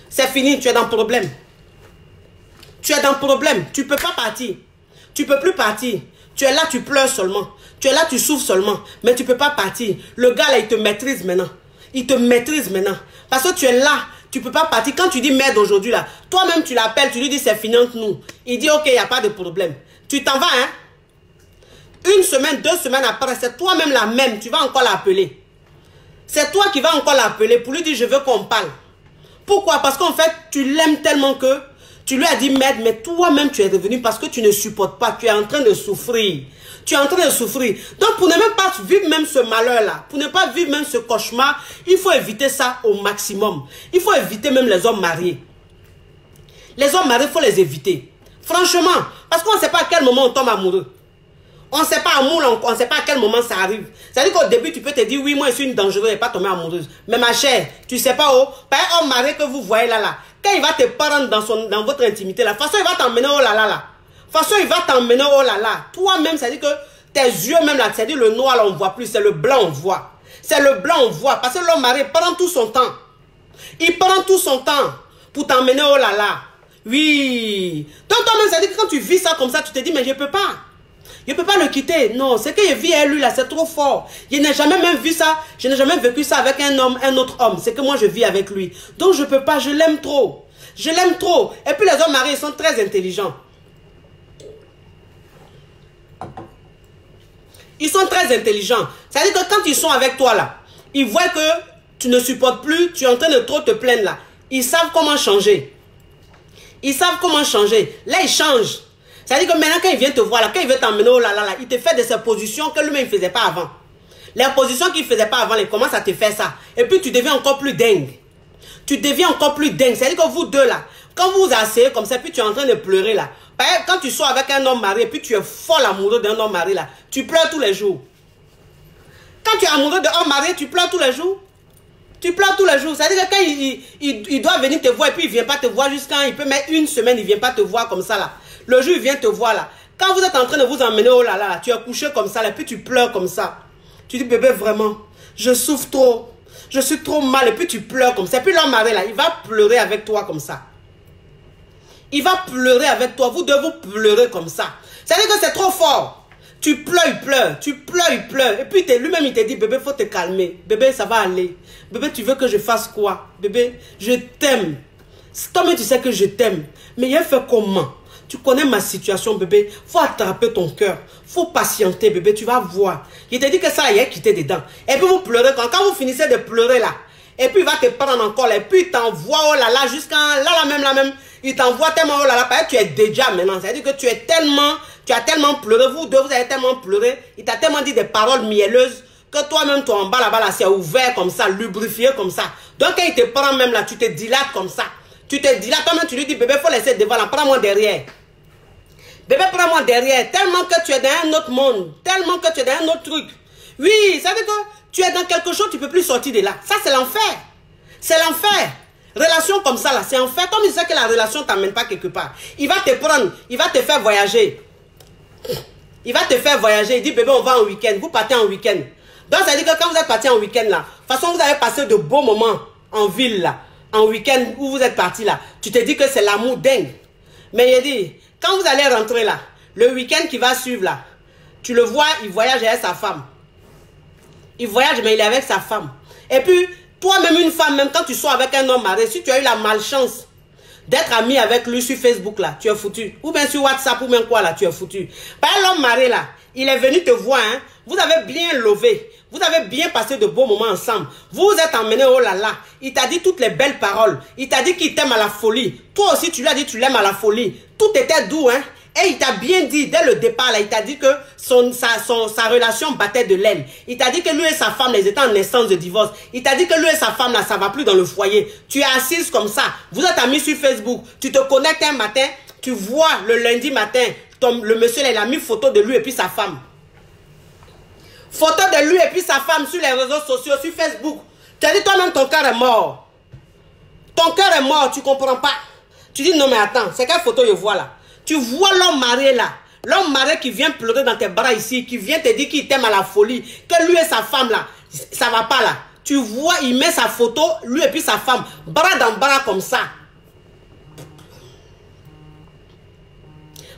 C'est fini, tu es dans le problème. Tu es dans le problème. Tu ne peux pas partir. Tu ne peux plus partir. Tu es là, tu pleures seulement. Tu es là, tu souffres seulement. Mais tu ne peux pas partir. Le gars, là, il te maîtrise maintenant. Il te maîtrise maintenant. Parce que tu es là, tu ne peux pas partir. Quand tu dis merde aujourd'hui, là, toi-même, tu l'appelles, tu lui dis c'est fini entre nous. Il dit ok, il n'y a pas de problème. Tu t'en vas, hein? Une semaine, 2 semaines après, c'est toi-même la même. Tu vas encore l'appeler. C'est toi qui vas encore l'appeler pour lui dire je veux qu'on parle. Pourquoi? Parce qu'en fait, tu l'aimes tellement que tu lui as dit merde, mais toi-même tu es revenu parce que tu ne supportes pas. Tu es en train de souffrir. Tu es en train de souffrir. Donc pour ne même pas vivre même ce malheur-là, pour ne pas vivre même ce cauchemar, il faut éviter ça au maximum. Il faut éviter même les hommes mariés. Les hommes mariés, il faut les éviter. Franchement, parce qu'on ne sait pas à quel moment on tombe amoureux. On ne sait pas amour, on ne sait pas à quel moment ça arrive. C'est-à-dire qu'au début, tu peux te dire, oui, moi, je suis une dangereuse et pas tomber amoureuse. Mais ma chère, tu ne sais pas, oh, par un homme marié que vous voyez là, quand il va te prendre dans votre intimité, la façon, il va t'emmener, oh là là, là. Façon, il va t'emmener, oh là là. Toi-même, c'est-à-dire que tes yeux, même là, c'est-à-dire le noir, là, on ne voit plus, c'est le blanc, on voit. C'est le blanc, on voit. Parce que l'homme marié prend tout son temps. Il prend tout son temps pour t'emmener, oh là là. Oui. Donc, toi-même, c'est-à-dire que quand tu vis ça comme ça, tu te dis, mais je ne peux pas. Je ne peux pas le quitter. Non, ce que je vis avec lui là, c'est trop fort. Je n'ai jamais même vu ça. Je n'ai jamais vécu ça avec un homme, un autre homme. C'est que moi, je vis avec lui. Donc, je ne peux pas. Je l'aime trop. Je l'aime trop. Et puis, les hommes mariés, ils sont très intelligents. Ils sont très intelligents. C'est-à-dire que quand ils sont avec toi là, ils voient que tu ne supportes plus, tu es en train de trop te plaindre là. Ils savent comment changer. Ils savent comment changer. Là, ils changent. C'est-à-dire que maintenant, quand il vient te voir, là, quand il veut t'emmener, oh là là là, il te fait de ces positions que lui-même ne faisait pas avant. Les positions qu'il ne faisait pas avant, il commence à te faire ça. Et puis, tu deviens encore plus dingue. Tu deviens encore plus dingue. C'est-à-dire que vous deux, là, quand vous vous asseyez comme ça, puis tu es en train de pleurer, là. Par exemple, quand tu sors avec un homme marié, puis tu es folle amoureux d'un homme marié, là, tu pleures tous les jours. Quand tu es amoureux d'un homme marié, tu pleures tous les jours. Tu pleures tous les jours. C'est-à-dire que quand il doit venir te voir, et puis il ne vient pas te voir jusqu'à... Il peut mettre une semaine, il ne vient pas te voir comme ça, là. Le jour, il vient te voir, là. Quand vous êtes en train de vous emmener, oh là là, tu es couché comme ça, là, puis tu pleures comme ça. Tu dis, bébé, vraiment, je souffre trop. Je suis trop mal, et puis tu pleures comme ça. Et puis l'homme marié, là, il va pleurer avec toi comme ça. Il va pleurer avec toi. Vous devez pleurer comme ça. C'est-à-dire que c'est trop fort. Tu pleures, il pleure. Tu pleures, il pleure. Et puis lui-même, il te dit, bébé, il faut te calmer. Bébé, ça va aller. Bébé, tu veux que je fasse quoi? Bébé, je t'aime. Toi-même, tu sais que je t'aime. Mais il fait comment? Tu connais ma situation, bébé. Faut attraper ton cœur. Faut patienter, bébé. Tu vas voir. Il te dit que ça, il a quitté dedans. Et puis vous pleurez. Quand vous finissez de pleurer là, et puis il va te prendre encore là, et puis il t'envoie, oh là là, jusqu'à là même. Il t'envoie tellement, oh là là, parce que tu es déjà maintenant. C'est-à-dire que tu as tellement pleuré. Vous deux, vous avez tellement pleuré. Il t'a tellement dit des paroles mielleuses que toi-même, toi en bas là-bas, c'est ouvert comme ça, lubrifié comme ça. Donc quand il te prend même là, tu te dilates comme ça. Tu te dilates, toi-même, tu lui dis, bébé, il faut laisser devant là, prends-moi derrière. Bébé, prends-moi derrière. Tellement que tu es dans un autre monde. Tellement que tu es dans un autre truc. Oui, ça veut dire que tu es dans quelque chose, tu ne peux plus sortir de là. Ça, c'est l'enfer. C'est l'enfer. Relation comme ça, là, c'est enfer. Comme il sait que la relation ne t'amène pas quelque part. Il va te prendre, il va te faire voyager. Il va te faire voyager. Il dit, bébé, on va en week-end. Vous partez en week-end. Donc, ça veut dire que quand vous êtes parti en week-end, là, de toute façon, vous avez passé de beaux moments en ville, là. En week-end où vous êtes parti, là. Tu te dis que c'est l'amour dingue. Mais il dit, quand vous allez rentrer, là, le week-end qui va suivre, là, tu le vois, il voyage avec sa femme. Il voyage, mais il est avec sa femme. Et puis, toi-même, une femme, même quand tu sors avec un homme marié, si tu as eu la malchance d'être ami avec lui sur Facebook, là, tu es foutu. Ou bien sur WhatsApp, ou bien quoi, là, tu es foutu. Par l'homme marié, là, il est venu te voir, hein. Vous avez bien levé. Vous avez bien passé de beaux moments ensemble. Vous êtes emmenés, oh là là. Il t'a dit toutes les belles paroles. Il t'a dit qu'il t'aime à la folie. Toi aussi, tu lui as dit que tu l'aimes à la folie. Tout était doux, hein. Et il t'a bien dit, dès le départ, là, il t'a dit que sa relation battait de l'aile. Il t'a dit que lui et sa femme, ils étaient en instance de divorce. Il t'a dit que lui et sa femme, là, ça va plus dans le foyer. Tu es assise comme ça. Vous êtes amis sur Facebook. Tu te connectes un matin. Tu vois le lundi matin, le monsieur, là, il a mis photo de lui et puis sa femme. Photo de lui et puis sa femme sur les réseaux sociaux, sur Facebook. Tu as dit toi-même ton cœur est mort. Ton cœur est mort, tu ne comprends pas. Tu dis non mais attends, c'est quelle photo je vois là? Tu vois l'homme marié là. L'homme marié qui vient pleurer dans tes bras ici, qui vient te dire qu'il t'aime à la folie. Que lui et sa femme là, ça va pas là. Tu vois, il met sa photo, lui et puis sa femme, bras dans bras comme ça.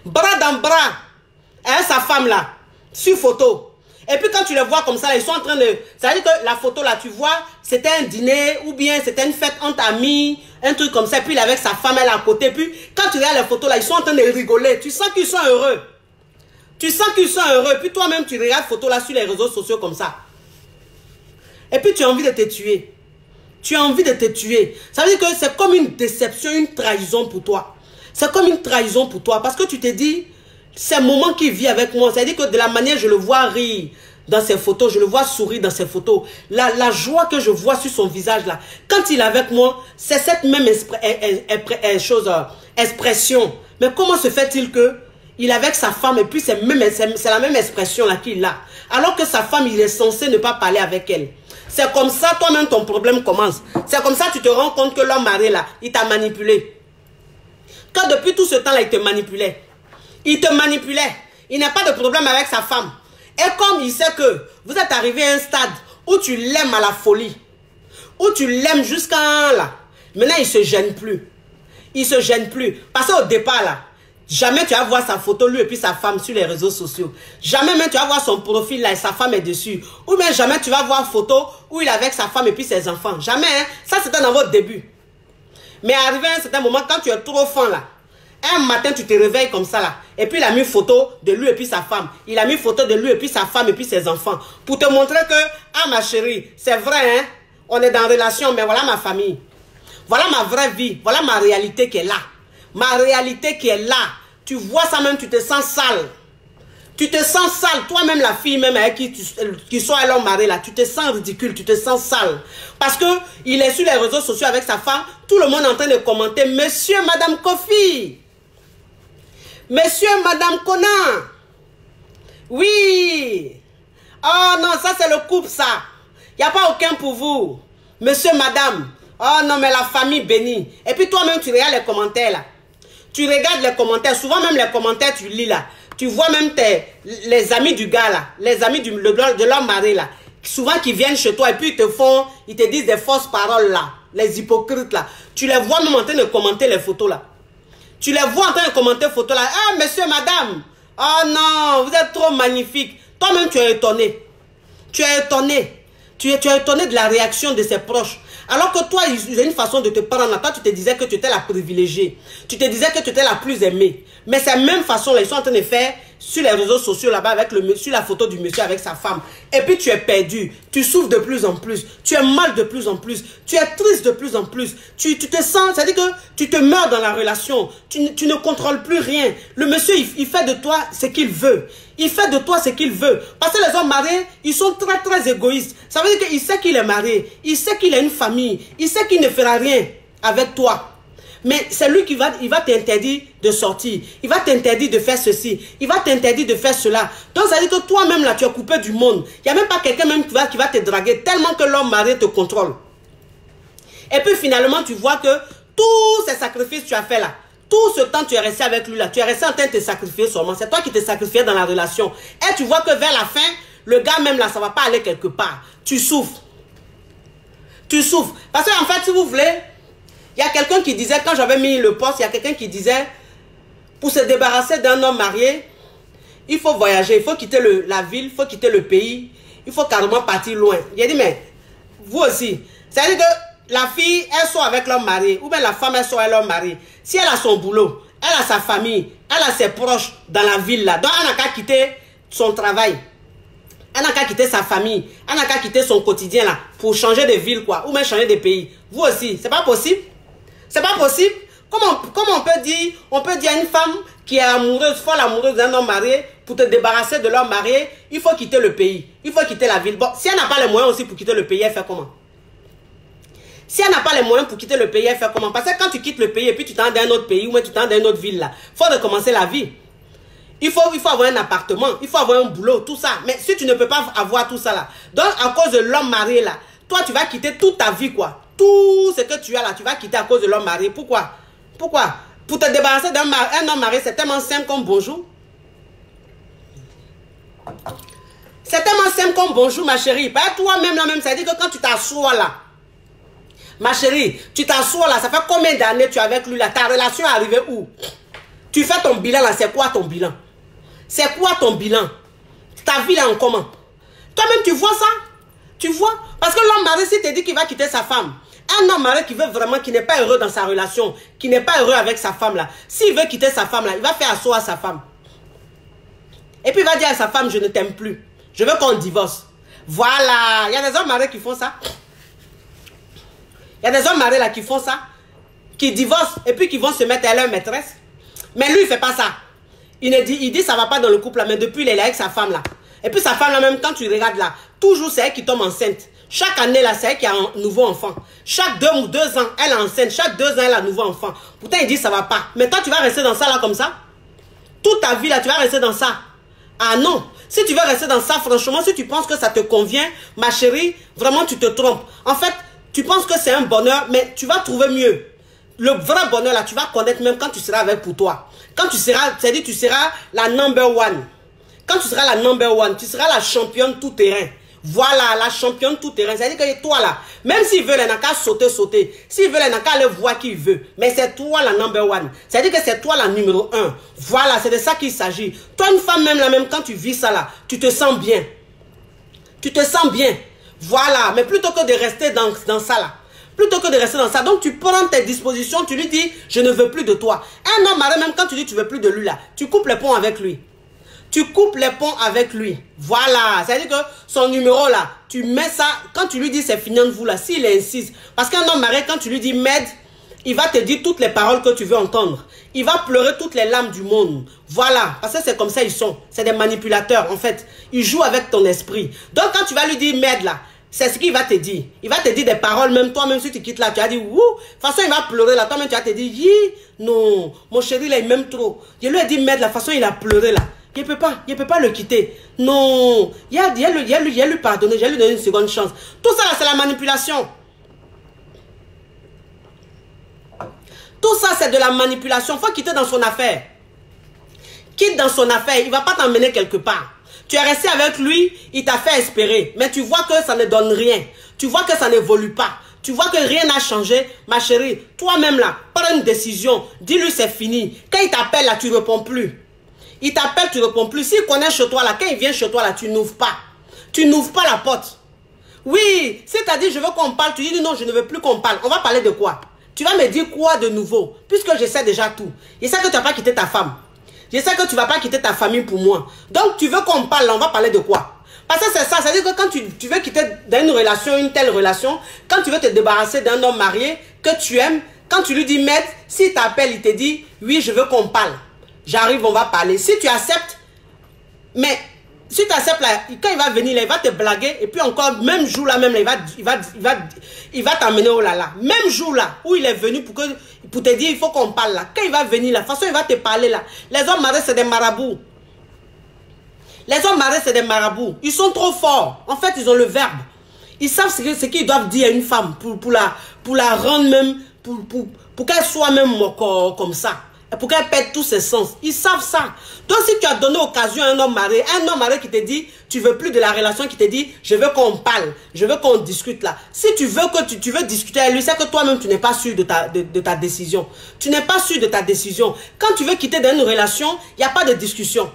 Bras dans bras. Et sa femme là, sur photo. Et puis quand tu les vois comme ça, ils sont en train de... Ça veut dire que la photo là, tu vois, c'était un dîner ou bien c'était une fête entre amis, un truc comme ça. Puis il est avec sa femme, elle est à côté. Puis quand tu regardes les photos là, ils sont en train de rigoler. Tu sens qu'ils sont heureux. Tu sens qu'ils sont heureux. Puis toi-même, tu regardes les photos là sur les réseaux sociaux comme ça. Et puis tu as envie de te tuer. Tu as envie de te tuer. Ça veut dire que c'est comme une déception, une trahison pour toi. C'est comme une trahison pour toi. Parce que tu te dis... C'est moment qu'il vit avec moi. C'est-à-dire que de la manière je le vois rire dans ses photos, je le vois sourire dans ses photos. La joie que je vois sur son visage là, quand il est avec moi, c'est cette même expression. Mais comment se fait-il que il est avec sa femme et puis c'est la même expression là qu'il a. Alors que sa femme, il est censé ne pas parler avec elle. C'est comme ça, toi-même, ton problème commence. C'est comme ça que tu te rends compte que l'homme marié là, il t'a manipulé. Quand depuis tout ce temps-là, il te manipulait. Il te manipulait. Il n'a pas de problème avec sa femme. Et comme il sait que vous êtes arrivé à un stade où tu l'aimes à la folie, où tu l'aimes jusqu'à là, maintenant il ne se gêne plus. Il ne se gêne plus. Parce qu'au départ là, jamais tu vas voir sa photo, lui et puis sa femme sur les réseaux sociaux. Jamais même tu vas voir son profil là et sa femme est dessus. Ou même jamais tu vas voir photo où il est avec sa femme et puis ses enfants. Jamais, hein? Ça c'était dans votre début. Mais arrivé à un certain moment, quand tu es trop fin là, un matin, tu te réveilles comme ça là. Et puis, il a mis photo de lui et puis sa femme. Il a mis photo de lui et puis sa femme et puis ses enfants. Pour te montrer que, ah ma chérie, c'est vrai, hein. On est dans relation, mais voilà ma famille. Voilà ma vraie vie. Voilà ma réalité qui est là. ma réalité qui est là. Tu vois ça même, tu te sens sale. Tu te sens sale. Toi-même, la fille même avec qui soit l'homme marié là, tu te sens ridicule, tu te sens sale. Parce que il est sur les réseaux sociaux avec sa femme. Tout le monde est en train de commenter. Monsieur, madame Kofi. Monsieur, madame Conan. Oui. Oh non, ça c'est le couple ça. Il n'y a pas aucun pour vous. Monsieur, madame. Oh non, mais la famille bénie. Et puis toi-même, tu regardes les commentaires là. Tu regardes les commentaires. Souvent même les commentaires, tu lis là. Tu vois même les amis du gars là. Les amis de l'homme marié là. Souvent qui viennent chez toi et puis ils te disent des fausses paroles là. Les hypocrites là. Tu les vois même en train de commenter les photos là. Tu les vois en train de commenter les photos là. Ah, monsieur, madame. Oh non, vous êtes trop magnifique. Toi-même, tu es étonné. Tu es étonné. Tu es étonné de la réaction de ses proches. Alors que toi, ils ont une façon de te prendre. Toi, tu te disais que tu étais la privilégiée. Tu te disais que tu étais la plus aimée. Mais c'est la même façon, là, ils sont en train de faire sur les réseaux sociaux là-bas avec sur la photo du monsieur avec sa femme. Et puis tu es perdu. Tu souffres de plus en plus. Tu es mal de plus en plus. Tu es triste de plus en plus. Tu te sens, c'est-à-dire que tu te meurs dans la relation. Tu ne contrôles plus rien. Le monsieur, il fait de toi ce qu'il veut. Il fait de toi ce qu'il veut. Parce que les hommes mariés, ils sont très très égoïstes. Ça veut dire qu'il sait qu'il est marié. Il sait qu'il a une famille. Il sait qu'il ne fera rien avec toi. Mais c'est lui qui va t'interdire de sortir. Il va t'interdire de faire ceci. Il va t'interdire de faire cela. Donc ça veut dire que toi-même là, tu es coupé du monde. Il n'y a même pas quelqu'un même qui va te draguer tellement que l'homme marié te contrôle. Et puis finalement, tu vois que tous ces sacrifices que tu as fait là, tout ce temps tu es resté avec lui là, tu es resté en train de te sacrifier seulement. C'est toi qui te sacrifiais dans la relation. Et tu vois que vers la fin, le gars même là, ça ne va pas aller quelque part. Tu souffres. Tu souffres. Parce qu'en fait, si vous voulez, il y a quelqu'un qui disait, quand j'avais mis le poste, il y a quelqu'un qui disait, pour se débarrasser d'un homme marié, il faut voyager, il faut quitter la ville, il faut quitter le pays, il faut carrément partir loin. J'ai dit, mais vous aussi, c'est-à-dire que la fille, elle soit avec l'homme marié, ou bien la femme, elle soit avec l'homme marié. Si elle a son boulot, elle a sa famille, elle a ses proches dans la ville là, donc elle n'a qu'à quitter son travail. Elle n'a qu'à quitter sa famille, elle n'a qu'à quitter son quotidien là, pour changer de ville quoi, ou même changer de pays. Vous aussi, c'est pas possible. C'est pas possible. Comment on peut dire à une femme qui est amoureuse, folle amoureuse d'un homme marié, pour te débarrasser de l'homme marié, il faut quitter le pays, il faut quitter la ville. Bon, si elle n'a pas les moyens aussi pour quitter le pays, elle fait comment? Si elle n'a pas les moyens pour quitter le pays, elle fait comment? Parce que quand tu quittes le pays et puis tu t'en dans un autre pays ou même tu t'en dans une autre ville là, il faut recommencer la vie. Il faut avoir un appartement, il faut avoir un boulot, tout ça. Mais si tu ne peux pas avoir tout ça là, donc à cause de l'homme marié là, toi tu vas quitter toute ta vie quoi. Tout ce que tu as là, tu vas quitter à cause de l'homme marié. Pourquoi? Pourquoi? Pour te débarrasser d'un homme marié, c'est tellement simple comme bonjour. C'est tellement simple comme bonjour, ma chérie. Pas toi-même là même, ça dit que quand tu t'assois là, ma chérie, tu t'assois là, ça fait combien d'années tu es avec lui là? Ta relation est arrivée où? Tu fais ton bilan là, c'est quoi ton bilan? C'est quoi ton bilan? Ta vie là en comment? Toi-même tu vois ça? Tu vois? Parce que l'homme marié, s'il te dit qu'il va quitter sa femme, un homme marié qui veut vraiment, qui n'est pas heureux dans sa relation, qui n'est pas heureux avec sa femme là, s'il veut quitter sa femme là, il va faire asseoir sa femme. Et puis il va dire à sa femme, je ne t'aime plus. Je veux qu'on divorce. Voilà. Il y a des hommes mariés qui font ça. Il y a des hommes mariés là qui font ça. Qui divorcent et puis qui vont se mettre à leur maîtresse. Mais lui, il ne fait pas ça. Il dit ça ne va pas dans le couple là, mais depuis il est là avec sa femme là. Et puis sa femme là même, quand tu regardes là, toujours c'est elle qui tombe enceinte. Chaque année là, c'est elle qui a un nouveau enfant. Chaque 2 ou 2 ans, elle est enceinte. Chaque 2 ans, elle a un nouveau enfant. Pourtant, il dit ça va pas. Mais toi, tu vas rester dans ça là comme ça? Toute ta vie là, tu vas rester dans ça? Ah non. Si tu veux rester dans ça, franchement, si tu penses que ça te convient, ma chérie, vraiment tu te trompes. En fait, tu penses que c'est un bonheur, mais tu vas trouver mieux. Le vrai bonheur là, tu vas connaître même quand tu seras avec pour toi. Quand tu seras, c'est-à-dire tu seras la number one. Quand tu seras la number one, tu seras la championne tout terrain. Voilà, la championne tout terrain. C'est-à-dire que toi là, même s'ils veulent, elle n'a qu'à sauter. S'ils veulent, elle n'a qu'à aller voir qui veut. Mais c'est toi la number one. C'est-à-dire que c'est toi la numéro 1. Voilà, c'est de ça qu'il s'agit. Toi, une femme même là, même quand tu vis ça là, tu te sens bien. Tu te sens bien. Voilà, mais plutôt que de rester dans ça là. Plutôt que de rester dans ça. Donc tu prends tes dispositions, tu lui dis, je ne veux plus de toi. Un homme marié, même quand tu dis tu veux plus de lui là, tu coupes les ponts avec lui. Tu coupes les ponts avec lui. Voilà. C'est-à-dire que son numéro là, tu mets ça. Quand tu lui dis c'est fini entre vous là, s'il insiste. Parce qu'un homme marié, quand tu lui dis m'aide, Il va te dire toutes les paroles que tu veux entendre. Il va pleurer toutes les larmes du monde. Voilà, parce que c'est comme ça ils sont. C'est des manipulateurs, en fait. Ils jouent avec ton esprit. Donc, quand tu vas lui dire merde là, c'est ce qu'il va te dire. Il va te dire des paroles, même toi-même, si tu quittes là, tu vas dire, wouh, de toute façon, il va pleurer là. Toi-même, tu vas te dire, yi, non, mon chéri là, il m'aime trop. Je lui ai dit merde, la façon, il a pleuré là. Il ne peut pas le quitter. Non, il a lui pardonner, j'ai lui donné une seconde chance. Tout ça là, c'est la manipulation. Tout ça, c'est de la manipulation. Il faut quitter dans son affaire. Quitte dans son affaire. Il ne va pas t'emmener quelque part. Tu es resté avec lui, il t'a fait espérer. Mais tu vois que ça ne donne rien. Tu vois que ça n'évolue pas. Tu vois que rien n'a changé. Ma chérie, toi-même là, prends une décision. Dis-lui c'est fini. Quand il t'appelle là, tu ne réponds plus. Il t'appelle, tu ne réponds plus. S'il connaît chez toi là, quand il vient chez toi là, tu n'ouvres pas. Tu n'ouvres pas la porte. Oui, si tu as dit je veux qu'on parle, tu dis non, je ne veux plus qu'on parle. On va parler de quoi? Tu vas me dire quoi de nouveau? Puisque je sais déjà tout. Je sais que tu n'as pas quitté ta femme. Je sais que tu ne vas pas quitter ta famille pour moi. Donc, tu veux qu'on parle, là, on va parler de quoi? Parce que c'est ça. C'est-à-dire que quand tu veux quitter dans une relation, une telle relation, quand tu veux te débarrasser d'un homme marié que tu aimes, quand tu lui dis, maître, s'il t'appelle, il te dit, oui, je veux qu'on parle. J'arrive, on va parler. Si tu acceptes, mais si tu acceptes, là, quand il va venir, là, il va te blaguer. Et puis encore, même jour là, même là, il va t'amener au là là. Même jour là, où il est venu pour te dire, il faut qu'on parle là. Quand il va venir là, de toute façon, il va te parler là. Les hommes mariés, c'est des marabouts. Les hommes mariés, c'est des marabouts. Ils sont trop forts. En fait, ils ont le verbe. Ils savent ce qu'ils doivent dire à une femme pour la rendre même, pour qu'elle soit même comme ça. Pour qu'elle perde tous ses sens. Ils savent ça. Donc, si tu as donné occasion à un homme marié qui te dit, tu veux plus de la relation, qui te dit, je veux qu'on parle, je veux qu'on discute là. Si tu veux que tu veux discuter avec lui, c'est que toi-même, tu n'es pas sûr de ta décision. Tu n'es pas sûr de ta décision. Quand tu veux quitter d'une relation, il n'y a pas de discussion.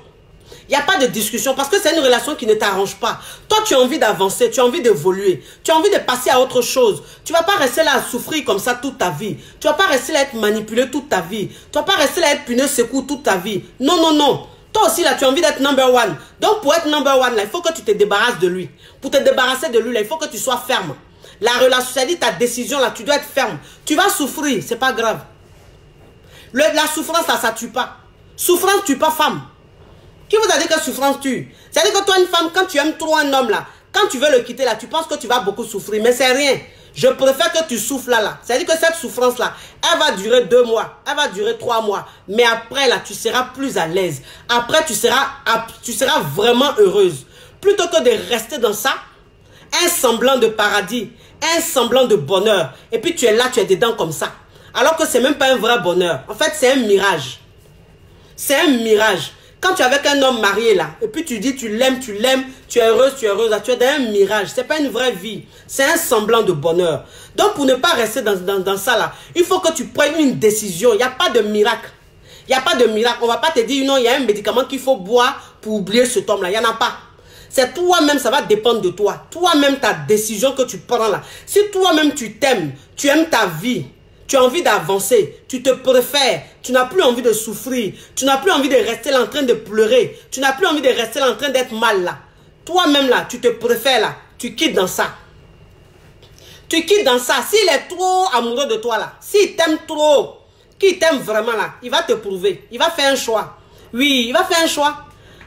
Il n'y a pas de discussion parce que c'est une relation qui ne t'arrange pas. Toi, tu as envie d'avancer, tu as envie d'évoluer, tu as envie de passer à autre chose. Tu ne vas pas rester là à souffrir comme ça toute ta vie. Tu ne vas pas rester là à être manipulé toute ta vie. Tu ne vas pas rester là à être punaise secours toute ta vie. Non, non, non. Toi aussi, là, tu as envie d'être number one. Donc, pour être number one, là, il faut que tu te débarrasses de lui. Pour te débarrasser de lui, là, il faut que tu sois ferme. La relation, c'est-à-dire ta décision, là, tu dois être ferme. Tu vas souffrir, c'est pas grave. La souffrance, là, ça tue pas. Souffrance tue pas femme. Qui vous a dit que souffrance tue? C'est-à-dire que toi, une femme, quand tu aimes trop un homme là, quand tu veux le quitter là, tu penses que tu vas beaucoup souffrir. Mais c'est rien. Je préfère que tu souffres là. C'est-à-dire que cette souffrance là, elle va durer 2 mois, elle va durer 3 mois. Mais après là, tu seras plus à l'aise. Après, tu seras vraiment heureuse. Plutôt que de rester dans ça, un semblant de paradis, un semblant de bonheur. Et puis tu es là, tu es dedans comme ça. Alors que c'est même pas un vrai bonheur. En fait, c'est un mirage. C'est un mirage. Quand tu es avec un homme marié là, et puis tu dis tu l'aimes, tu es heureuse, tu es dans un mirage. Ce n'est pas une vraie vie. C'est un semblant de bonheur. Donc pour ne pas rester dans ça là, il faut que tu prennes une décision. Il n'y a pas de miracle. Il n'y a pas de miracle. On ne va pas te dire non, il y a un médicament qu'il faut boire pour oublier cet homme là. Il n'y en a pas. C'est toi-même, ça va dépendre de toi. Toi-même, ta décision que tu prends là. Si toi-même tu t'aimes, tu aimes ta vie, tu as envie d'avancer, tu te préfères, tu n'as plus envie de souffrir, tu n'as plus envie de rester là en train de pleurer, tu n'as plus envie de rester là en train d'être mal là. Toi-même là, tu te préfères là, tu quittes dans ça. Tu quittes dans ça. S'il est trop amoureux de toi là, s'il t'aime trop, qu'il t'aime vraiment là, il va te prouver, il va faire un choix. Oui, il va faire un choix.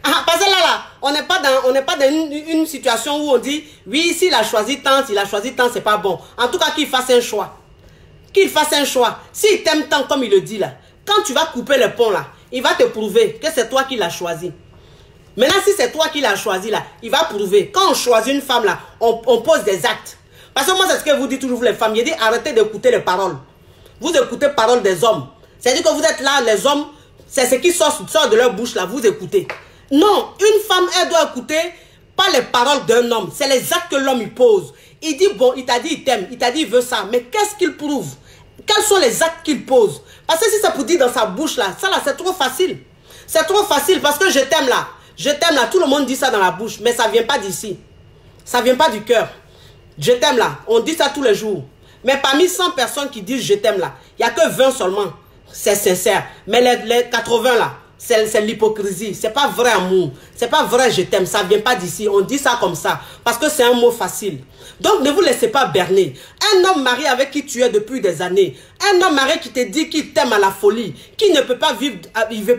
Ah, parce que là, on n'est pas dans une situation où on dit, oui, s'il a choisi tant, c'est pas bon. En tout cas, qu'il fasse un choix. Qu'il fasse un choix. S'il t'aime tant comme il le dit là, quand tu vas couper le pont là, il va te prouver que c'est toi qui l'as choisi. Maintenant, si c'est toi qui l'as choisi là, il va prouver. Quand on choisit une femme là, on pose des actes. Parce que moi, c'est ce que vous dites toujours les femmes. Il dit arrêtez d'écouter les paroles. Vous écoutez les paroles des hommes. C'est-à-dire que vous êtes là, les hommes, c'est ce qui sort de leur bouche là, vous écoutez. Non, une femme, elle doit écouter pas les paroles d'un homme. C'est les actes que l'homme il pose. Il dit, bon, il t'a dit il t'aime, il t'a dit il veut ça. Mais qu'est-ce qu'il prouve? Quels sont les actes qu'il pose? Parce que si ça pour dire dans sa bouche là, ça là c'est trop facile. C'est trop facile parce que je t'aime là. Je t'aime là, tout le monde dit ça dans la bouche. Mais ça ne vient pas d'ici. Ça ne vient pas du cœur. Je t'aime là, on dit ça tous les jours. Mais parmi 100 personnes qui disent je t'aime là, il n'y a que 20 seulement. C'est sincère. Mais les 80 là, c'est l'hypocrisie. C'est pas vrai amour. C'est pas vrai je t'aime. Ça vient pas d'ici. On dit ça comme ça. Parce que c'est un mot facile. Donc ne vous laissez pas berner. Un homme marié avec qui tu es depuis des années. Un homme marié qui te dit qu'il t'aime à la folie. Qui ne peut pas vivre,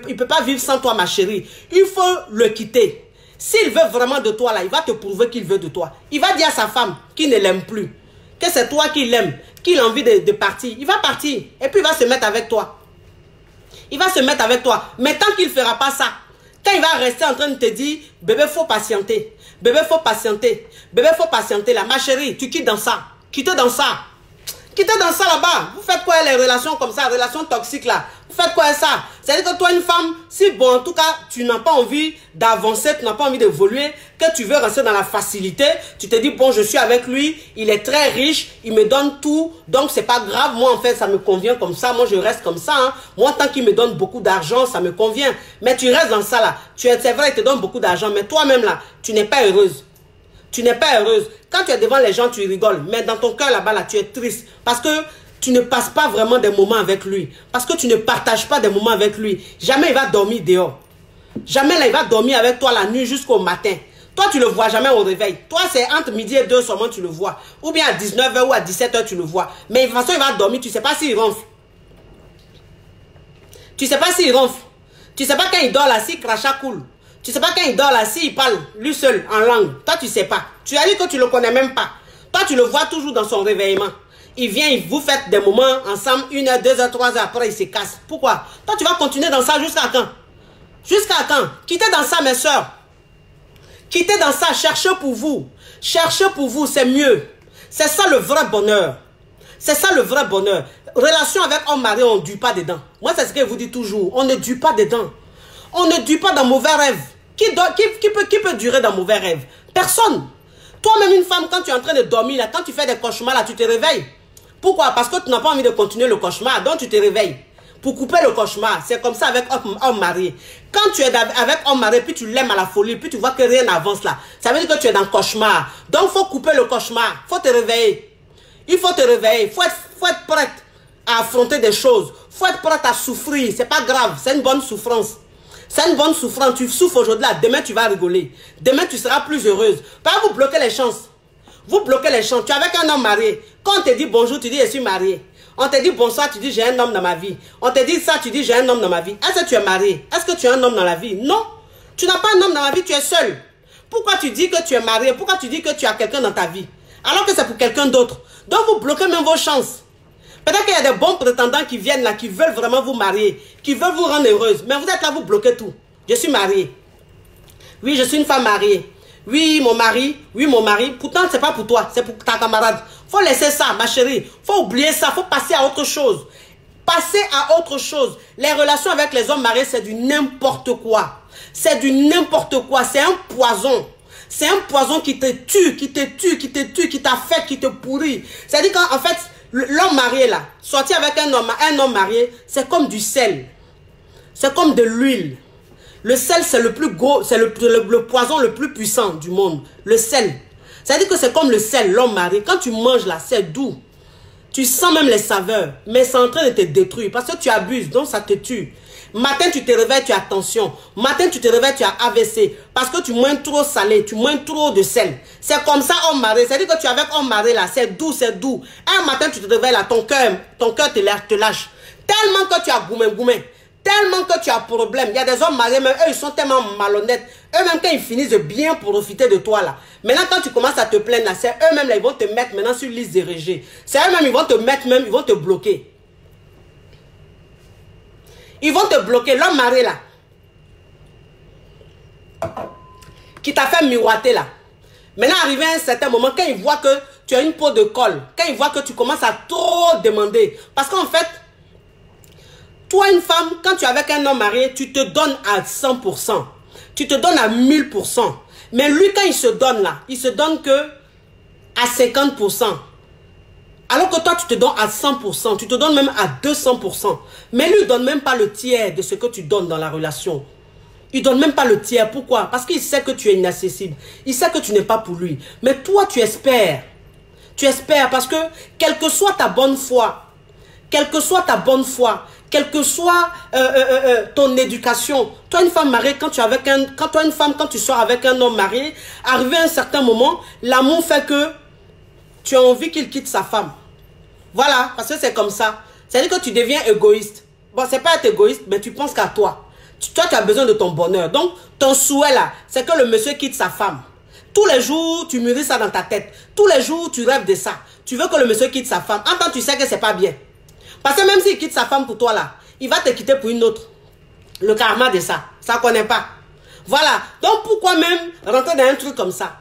il peut pas vivre sans toi ma chérie. Il faut le quitter. S'il veut vraiment de toi là, il va te prouver qu'il veut de toi. Il va dire à sa femme qu'il ne l'aime plus. Que c'est toi qui l'aime. Qu'il a envie de partir. Il va partir. Et puis il va se mettre avec toi. Il va se mettre avec toi. Mais tant qu'il ne fera pas ça, quand il va rester en train de te dire, bébé, faut patienter. Bébé, faut patienter. Bébé, faut patienter là. Ma chérie, tu quittes dans ça. Quittez dans ça. Quittez dans ça là-bas. Vous faites quoi les relations comme ça, relations toxiques là? Vous faites quoi ça? C'est-à-dire que toi, une femme, si bon, en tout cas, tu n'as pas envie d'avancer, tu n'as pas envie d'évoluer, que tu veux rester dans la facilité, tu te dis, bon, je suis avec lui, il est très riche, il me donne tout, donc c'est pas grave, moi en fait, ça me convient comme ça, moi je reste comme ça, hein. Moi, tant qu'il me donne beaucoup d'argent, ça me convient. Mais tu restes dans ça là. C'est vrai, il te donne beaucoup d'argent, mais toi-même là, tu n'es pas heureuse. Tu n'es pas heureuse. Quand tu es devant les gens, tu rigoles. Mais dans ton cœur là-bas, là, tu es triste. Parce que tu ne passes pas vraiment des moments avec lui. Parce que tu ne partages pas des moments avec lui. Jamais il va dormir dehors. Jamais là, il va dormir avec toi la nuit jusqu'au matin. Toi, tu ne le vois jamais au réveil. Toi, c'est entre midi et 2 seulement tu le vois. Ou bien à 19h ou à 17h, tu le vois. Mais de toute façon, il va dormir. Tu ne sais pas s'il ronfle. Tu ne sais pas s'il ronfle. Tu ne sais pas quand il dort là, si crachat coule. Tu ne sais pas quand il dort là, s'il parle lui seul en langue. Toi, tu ne sais pas. Tu as dit que tu ne le connais même pas. Toi, tu le vois toujours dans son réveillement. Il vient, vous faites des moments ensemble, 1 heure, 2 heures, 3 heures, après il se casse. Pourquoi? Toi, tu vas continuer dans ça jusqu'à quand? Jusqu'à quand? Quittez dans ça, mes soeurs. Quittez dans ça, cherchez pour vous. Cherchez pour vous, c'est mieux. C'est ça le vrai bonheur. C'est ça le vrai bonheur. Relation avec homme marié, on ne dure pas dedans. Moi, c'est ce que je vous dis toujours. On ne dure pas dedans. On ne dure pas dans mauvais rêves. Qui peut durer dans mauvais rêves? Personne. Toi-même, une femme, quand tu es en train de dormir, là, quand tu fais des cauchemars, là, tu te réveilles. Pourquoi? Parce que tu n'as pas envie de continuer le cauchemar, donc tu te réveilles. Pour couper le cauchemar, c'est comme ça avec homme marié. Quand tu es avec homme marié, puis tu l'aimes à la folie, puis tu vois que rien n'avance là, ça veut dire que tu es dans le cauchemar. Donc, il faut couper le cauchemar, il faut te réveiller. Il faut te réveiller, il faut être prête à affronter des choses. Il faut être prête à souffrir, c'est pas grave, c'est une bonne souffrance. C'est une bonne souffrance, tu souffres aujourd'hui là, demain tu vas rigoler. Demain tu seras plus heureuse. Pas vous bloquer les chances. Vous bloquez les chances. Tu es avec un homme marié. Quand on te dit bonjour, tu dis je suis marié. On te dit bonsoir, tu dis j'ai un homme dans ma vie. On te dit ça, tu dis j'ai un homme dans ma vie. Est-ce que tu es marié? Est-ce que tu as un homme dans la vie? Non. Tu n'as pas un homme dans la vie, tu es seul. Pourquoi tu dis que tu es marié? Pourquoi tu dis que tu as quelqu'un dans ta vie? Alors que c'est pour quelqu'un d'autre. Donc vous bloquez même vos chances. Peut-être qu'il y a des bons prétendants qui viennent là, qui veulent vraiment vous marier, qui veulent vous rendre heureuse. Mais vous êtes là, vous bloquez tout. Je suis mariée. Oui, je suis une femme mariée. Oui, mon mari. Oui, mon mari. Pourtant, c'est pas pour toi, c'est pour ta camarade. Faut laisser ça, ma chérie. Faut oublier ça, faut passer à autre chose. Passer à autre chose. Les relations avec les hommes mariés, c'est du n'importe quoi. C'est du n'importe quoi. C'est un poison. C'est un poison qui te tue, qui te tue, qui te tue, qui t'affecte, qui te pourrit. C'est-à-dire qu'en fait, l'homme marié là, sortir avec un homme marié, c'est comme du sel. C'est comme de l'huile. Le sel, c'est le plus gros, c'est le poison le plus puissant du monde. Le sel. C'est-à-dire que c'est comme le sel, l'homme marié. Quand tu manges là, c'est doux. Tu sens même les saveurs. Mais c'est en train de te détruire. Parce que tu abuses, donc ça te tue. Matin, tu te réveilles, tu as tension. Matin, tu te réveilles, tu as AVC. Parce que tu manges trop salé, tu manges trop de sel. C'est comme ça, homme marié. C'est-à-dire que tu es avec homme marié là, c'est doux, c'est doux. Un matin, tu te réveilles là, ton cœur te lâche. Tellement que tu as goumé. Tellement que tu as problème. Il y a des hommes mariés, mais eux, ils sont tellement malhonnêtes. Eux-mêmes, quand ils finissent de bien profiter de toi, là. Maintenant, quand tu commences à te plaindre, là, c'est eux-mêmes, là, ils vont te mettre maintenant sur liste de rejet. C'est eux-mêmes, ils vont te mettre même, ils vont te bloquer. Ils vont te bloquer. L'homme marié, là, qui t'a fait miroiter, là. Maintenant, arrivé à un certain moment, quand il voit que tu as une peau de colle, quand il voit que tu commences à trop demander, parce qu'en fait, toi, une femme, quand tu es avec un homme marié, tu te donnes à 100%. Tu te donnes à 1000%. Mais lui, quand il se donne là, il se donne que à 50%. Alors que toi, tu te donnes à 100%. Tu te donnes même à 200%. Mais lui, il ne donne même pas le tiers de ce que tu donnes dans la relation. Il ne donne même pas le tiers. Pourquoi? Parce qu'il sait que tu es inaccessible. Il sait que tu n'es pas pour lui. Mais toi, tu espères. Tu espères parce que, quelle que soit ta bonne foi, quelle que soit ta bonne foi, quelle que soit ton éducation, toi une femme mariée, quand tu sors avec un homme marié, arrivé à un certain moment, l'amour fait que tu as envie qu'il quitte sa femme. Voilà, parce que c'est comme ça. C'est-à-dire que tu deviens égoïste. Bon, c'est pas être égoïste, mais tu penses qu'à toi. Toi, tu as besoin de ton bonheur. Donc, ton souhait là, c'est que le monsieur quitte sa femme. Tous les jours, tu mûris ça dans ta tête. Tous les jours, tu rêves de ça. Tu veux que le monsieur quitte sa femme. En temps, tu sais que c'est pas bien. Parce que même s'il quitte sa femme pour toi là, il va te quitter pour une autre. Le karma de ça, ça ne connaît pas. Voilà. Donc, pourquoi même rentrer dans un truc comme ça?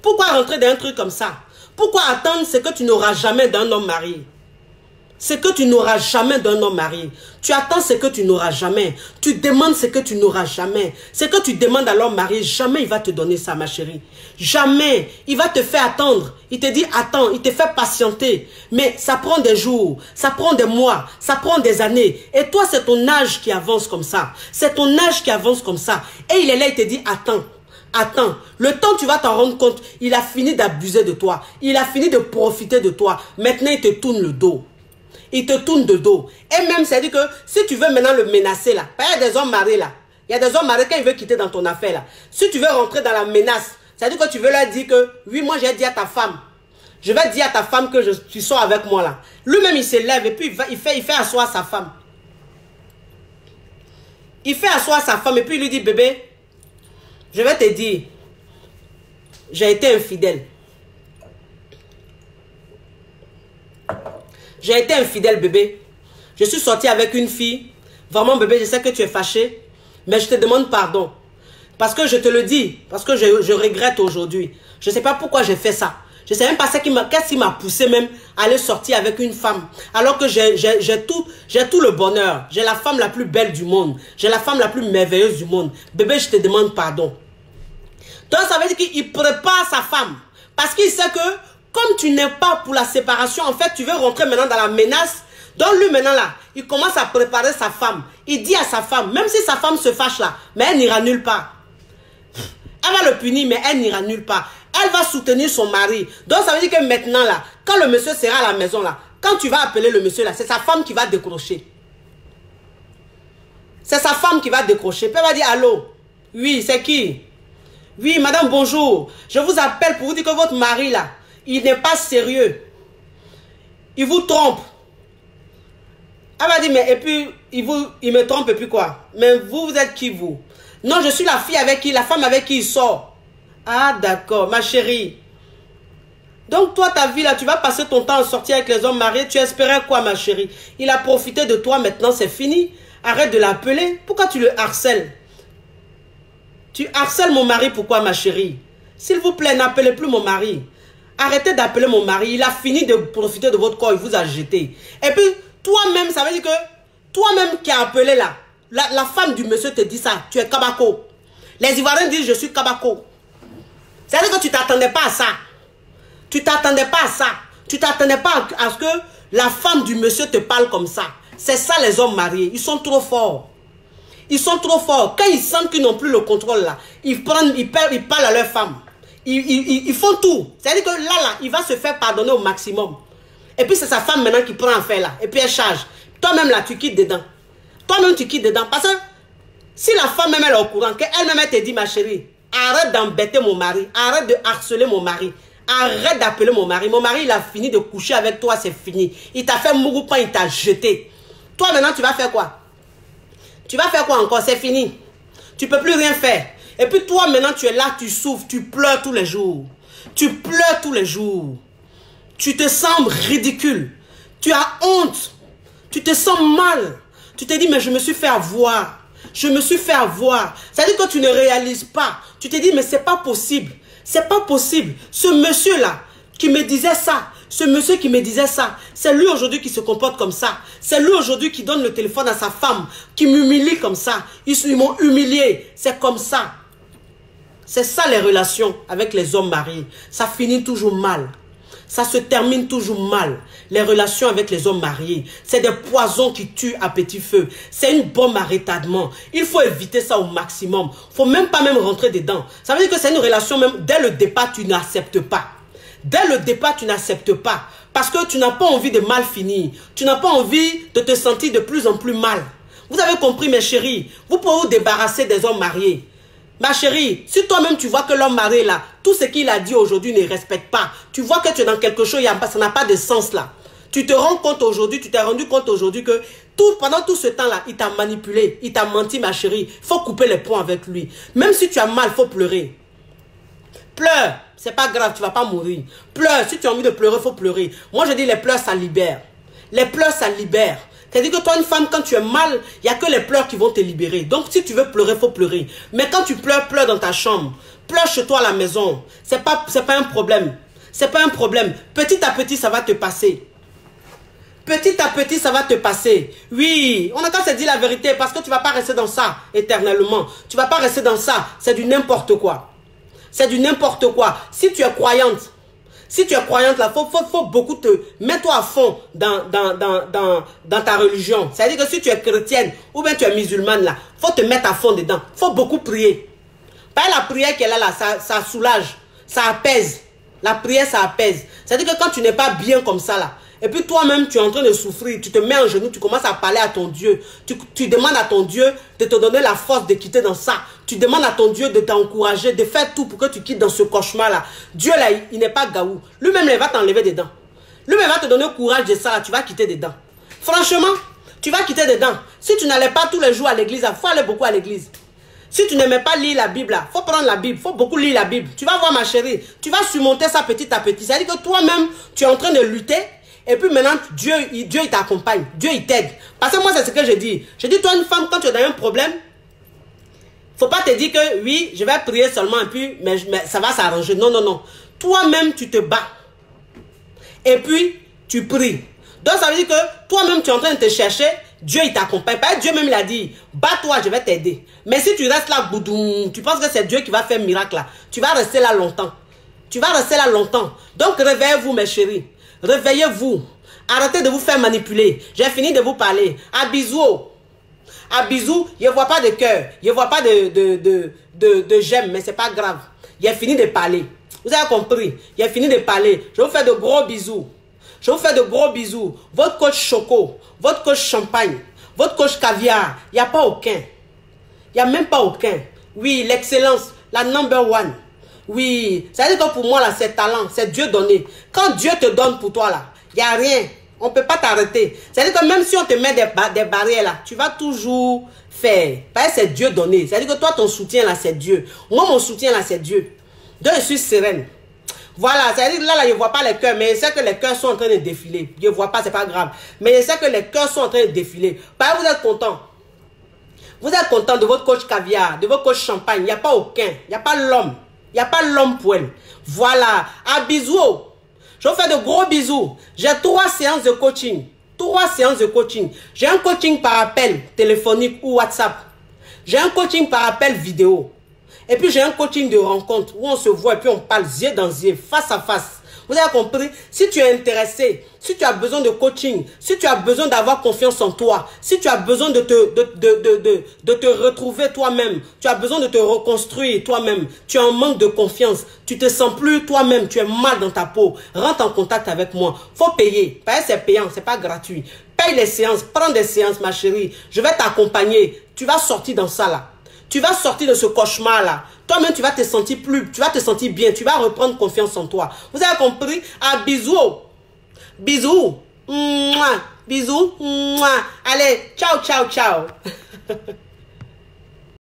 Pourquoi rentrer dans un truc comme ça? Pourquoi attendre ce que tu n'auras jamais d'un homme marié? Ce que tu n'auras jamais d'un homme marié. Tu attends ce que tu n'auras jamais. Tu demandes ce que tu n'auras jamais. Ce que tu demandes à l'homme marié, jamais il va te donner ça, ma chérie. Jamais. Il va te faire attendre. Il te dit attends, il te fait patienter. Mais ça prend des jours, ça prend des mois, ça prend des années. Et toi, c'est ton âge qui avance comme ça. C'est ton âge qui avance comme ça. Et il est là, il te dit attends. Attends, le temps tu vas t'en rendre compte, il a fini d'abuser de toi. Il a fini de profiter de toi. Maintenant, il te tourne le dos. Il te tourne de dos. Et même, c'est-à-dire que si tu veux maintenant le menacer là, il y a des hommes mariés là. Il y a des hommes mariés quand ils veulent quitter dans ton affaire là. Si tu veux rentrer dans la menace, c'est-à-dire que tu veux leur dire que, oui, moi j'ai dit à ta femme. Je vais dire à ta femme que tu sors avec moi là. Lui-même, il se lève et puis il fait asseoir sa femme. Il fait asseoir sa femme et puis il lui dit, bébé, je vais te dire, j'ai été infidèle. J'ai été infidèle, bébé. Je suis sortie avec une fille. Vraiment, bébé, je sais que tu es fâché. Mais je te demande pardon. Parce que je te le dis. Parce que je regrette aujourd'hui. Je ne sais pas pourquoi j'ai fait ça. Je ne sais même pas qu'est-ce qui m'a poussé même à aller sortir avec une femme. Alors que j'ai tout le bonheur. J'ai la femme la plus belle du monde. J'ai la femme la plus merveilleuse du monde. Bébé, je te demande pardon. Donc, ça veut dire qu'il prépare sa femme. Parce qu'il sait que comme tu n'es pas pour la séparation, en fait, tu veux rentrer maintenant dans la menace. Donc lui maintenant là, il commence à préparer sa femme. Il dit à sa femme, même si sa femme se fâche là, mais elle n'ira nulle part. Elle va le punir, mais elle n'ira nulle part. Elle va soutenir son mari. Donc ça veut dire que maintenant là, quand le monsieur sera à la maison là, quand tu vas appeler le monsieur là, c'est sa femme qui va décrocher. C'est sa femme qui va décrocher. Puis elle va dire, allô? Oui, c'est qui? Oui, madame, bonjour. Je vous appelle pour vous dire que votre mari là, il n'est pas sérieux. Il vous trompe. Elle m'a dit, mais et puis, il me trompe et puis quoi? Mais vous êtes qui vous? Non, je suis la fille avec qui, la femme avec qui il sort. Ah, d'accord, ma chérie. Donc toi, ta vie là, tu vas passer ton temps à sortir avec les hommes mariés. Tu espérais quoi, ma chérie? Il a profité de toi, maintenant c'est fini. Arrête de l'appeler. Pourquoi tu le harcèles? Tu harcèles mon mari, pourquoi, ma chérie? S'il vous plaît, n'appelez plus mon mari. Arrêtez d'appeler mon mari. Il a fini de profiter de votre corps. Il vous a jeté. Et puis, toi-même, ça veut dire que toi-même qui as appelé là, la femme du monsieur te dit ça. Tu es Kabako. Les Ivoiriens disent je suis Kabako. C'est-à-dire que tu ne t'attendais pas à ça. Tu ne t'attendais pas à ça. Tu ne t'attendais pas à ce que la femme du monsieur te parle comme ça. C'est ça les hommes mariés. Ils sont trop forts. Ils sont trop forts. Quand ils sentent qu'ils n'ont plus le contrôle là, ils parlent à leur femme. Ils font tout. C'est-à-dire que là, il va se faire pardonner au maximum. Et puis c'est sa femme maintenant qui prend affaire là. Et puis elle charge. Toi-même là, tu quittes dedans. Toi-même tu quittes dedans. Parce que si la femme même elle est au courant, qu'elle-même elle te dit, ma chérie, arrête d'embêter mon mari. Arrête de harceler mon mari. Arrête d'appeler mon mari. Mon mari, il a fini de coucher avec toi, c'est fini. Il t'a fait mouroupan, il t'a jeté. Toi maintenant, tu vas faire quoi? Tu vas faire quoi encore? C'est fini. Tu ne peux plus rien faire. Et puis toi maintenant, tu es là, tu souffres, tu pleures tous les jours. Tu pleures tous les jours. Tu te sens ridicule. Tu as honte. Tu te sens mal. Tu te dis, mais je me suis fait avoir. Je me suis fait avoir. C'est-à-dire que tu ne réalises pas. Tu te dis, mais c'est pas possible. C'est pas possible. Ce monsieur-là qui me disait ça, ce monsieur qui me disait ça, c'est lui aujourd'hui qui se comporte comme ça. C'est lui aujourd'hui qui donne le téléphone à sa femme, qui m'humilie comme ça. Ils m'ont humilié. C'est comme ça. C'est ça les relations avec les hommes mariés. Ça finit toujours mal. Ça se termine toujours mal. Les relations avec les hommes mariés, c'est des poisons qui tuent à petit feu. C'est une bombe à retardement. Il faut éviter ça au maximum. Il ne faut même pas rentrer dedans. Ça veut dire que c'est une relation même, dès le départ, tu n'acceptes pas. Dès le départ, tu n'acceptes pas. Parce que tu n'as pas envie de mal finir. Tu n'as pas envie de te sentir de plus en plus mal. Vous avez compris, mes chéris? Vous pouvez vous débarrasser des hommes mariés. Ma chérie, si toi-même tu vois que l'homme marié là, tout ce qu'il a dit aujourd'hui ne respecte pas, tu vois que tu es dans quelque chose, ça n'a pas de sens là. Tu te rends compte aujourd'hui, tu t'es rendu compte aujourd'hui que pendant tout ce temps-là, il t'a manipulé, il t'a menti, ma chérie. Il faut couper les ponts avec lui. Même si tu as mal, il faut pleurer. Pleure, c'est pas grave, tu vas pas mourir. Pleure, si tu as envie de pleurer, il faut pleurer. Moi je dis les pleurs, ça libère. Les pleurs, ça libère. C'est-à-dire que toi, une femme, quand tu es mal, il n'y a que les pleurs qui vont te libérer. Donc, si tu veux pleurer, il faut pleurer. Mais quand tu pleures, pleure dans ta chambre. Pleure chez toi à la maison. C'est pas un problème. C'est pas un problème. Petit à petit, ça va te passer. Petit à petit, ça va te passer. Oui, on a qu'à se dire la vérité parce que tu ne vas pas rester dans ça éternellement. Tu ne vas pas rester dans ça. C'est du n'importe quoi. C'est du n'importe quoi. Si tu es croyante, là, faut beaucoup mets-toi à fond dans ta religion. C'est-à-dire que si tu es chrétienne ou bien tu es musulmane là, faut te mettre à fond dedans. Faut beaucoup prier. Pas la prière qu'elle a là, ça soulage, ça apaise. La prière, ça apaise. C'est-à-dire que quand tu n'es pas bien comme ça là, et puis toi-même, tu es en train de souffrir, tu te mets en genoux, tu commences à parler à ton Dieu. Tu demandes à ton Dieu de te donner la force de quitter dans ça. Tu demandes à ton Dieu de t'encourager, de faire tout pour que tu quittes dans ce cauchemar-là. Dieu, là, il n'est pas gaou. Lui-même, il va t'enlever dedans. Lui-même va te donner le courage de ça, là, tu vas quitter dedans. Franchement, tu vas quitter dedans. Si tu n'allais pas tous les jours à l'église, il faut aller beaucoup à l'église. Si tu n'aimais pas lire la Bible, il faut prendre la Bible, il faut beaucoup lire la Bible. Tu vas voir, ma chérie, tu vas surmonter ça petit à petit. C'est-à-dire que toi-même, tu es en train de lutter. Et puis maintenant, Dieu il t'accompagne. Dieu, il t'aide. Parce que moi, c'est ce que je dis. Je dis, toi, une femme, quand tu es dans un problème, faut pas te dire que, oui, je vais prier seulement, et puis, mais ça va s'arranger. Non, non, non. Toi-même, tu te bats. Et puis, tu pries. Donc, ça veut dire que toi-même, tu es en train de te chercher. Dieu, il t'accompagne. Dieu même, il a dit, bats-toi, je vais t'aider. Mais si tu restes là, boudou, tu penses que c'est Dieu qui va faire un miracle là. Tu vas rester là longtemps. Tu vas rester là longtemps. Donc, réveillez-vous, mes chéris. Réveillez-vous. Arrêtez de vous faire manipuler. J'ai fini de vous parler. À bisous. À bisous. Je ne vois pas de cœur. Je ne vois pas de j'aime. Mais ce n'est pas grave. J'ai fini de parler. Vous avez compris. J'ai fini de parler. Je vous fais de gros bisous. Je vous fais de gros bisous. Votre coach Choco. Votre coach Champagne. Votre coach Caviar. Il n'y a pas aucun. Il n'y a même pas aucun. Oui, l'excellence. La number one. Oui, ça veut dire que pour moi, là, c'est talent, c'est Dieu donné. Quand Dieu te donne pour toi, là, il n'y a rien. On ne peut pas t'arrêter. C'est-à-dire que même si on te met des barrières, là, tu vas toujours faire. Parce que c'est Dieu donné. C'est-à-dire que toi, ton soutien, là, c'est Dieu. Moi, mon soutien, là, c'est Dieu. Donc, je suis sereine. Voilà, c'est-à-dire que là, je ne vois pas les cœurs, mais je sais que les cœurs sont en train de défiler. Je ne vois pas, c'est pas grave. Mais je sais que les cœurs sont en train de défiler. Parce que vous êtes content. Vous êtes content de votre coach Caviar, de votre coach Champagne. Il n'y a pas aucun. Il n'y a pas l'homme. Il n'y a pas l'homme poêle. Voilà. À bisous. Je vous fais de gros bisous. J'ai 3 séances de coaching. 3 séances de coaching. J'ai un coaching par appel téléphonique ou WhatsApp. J'ai un coaching par appel vidéo. Et puis j'ai un coaching de rencontre où on se voit et puis on parle yeux dans yeux, face à face. Vous avez compris? Si tu es intéressé, si tu as besoin de coaching, si tu as besoin d'avoir confiance en toi, si tu as besoin de te retrouver toi-même, tu as besoin de te reconstruire toi-même, tu es en manque de confiance, tu te sens plus toi-même, tu es mal dans ta peau, rentre en contact avec moi. Faut payer. Payer, c'est payant, c'est pas gratuit. Paye les séances, prends des séances, ma chérie. Je vais t'accompagner. Tu vas sortir dans ça là. Tu vas sortir de ce cauchemar-là. Toi-même, tu vas te sentir tu vas te sentir bien. Tu vas reprendre confiance en toi. Vous avez compris? À bisous. Bisous. Mouah. Bisous. Mouah. Allez, ciao, ciao, ciao.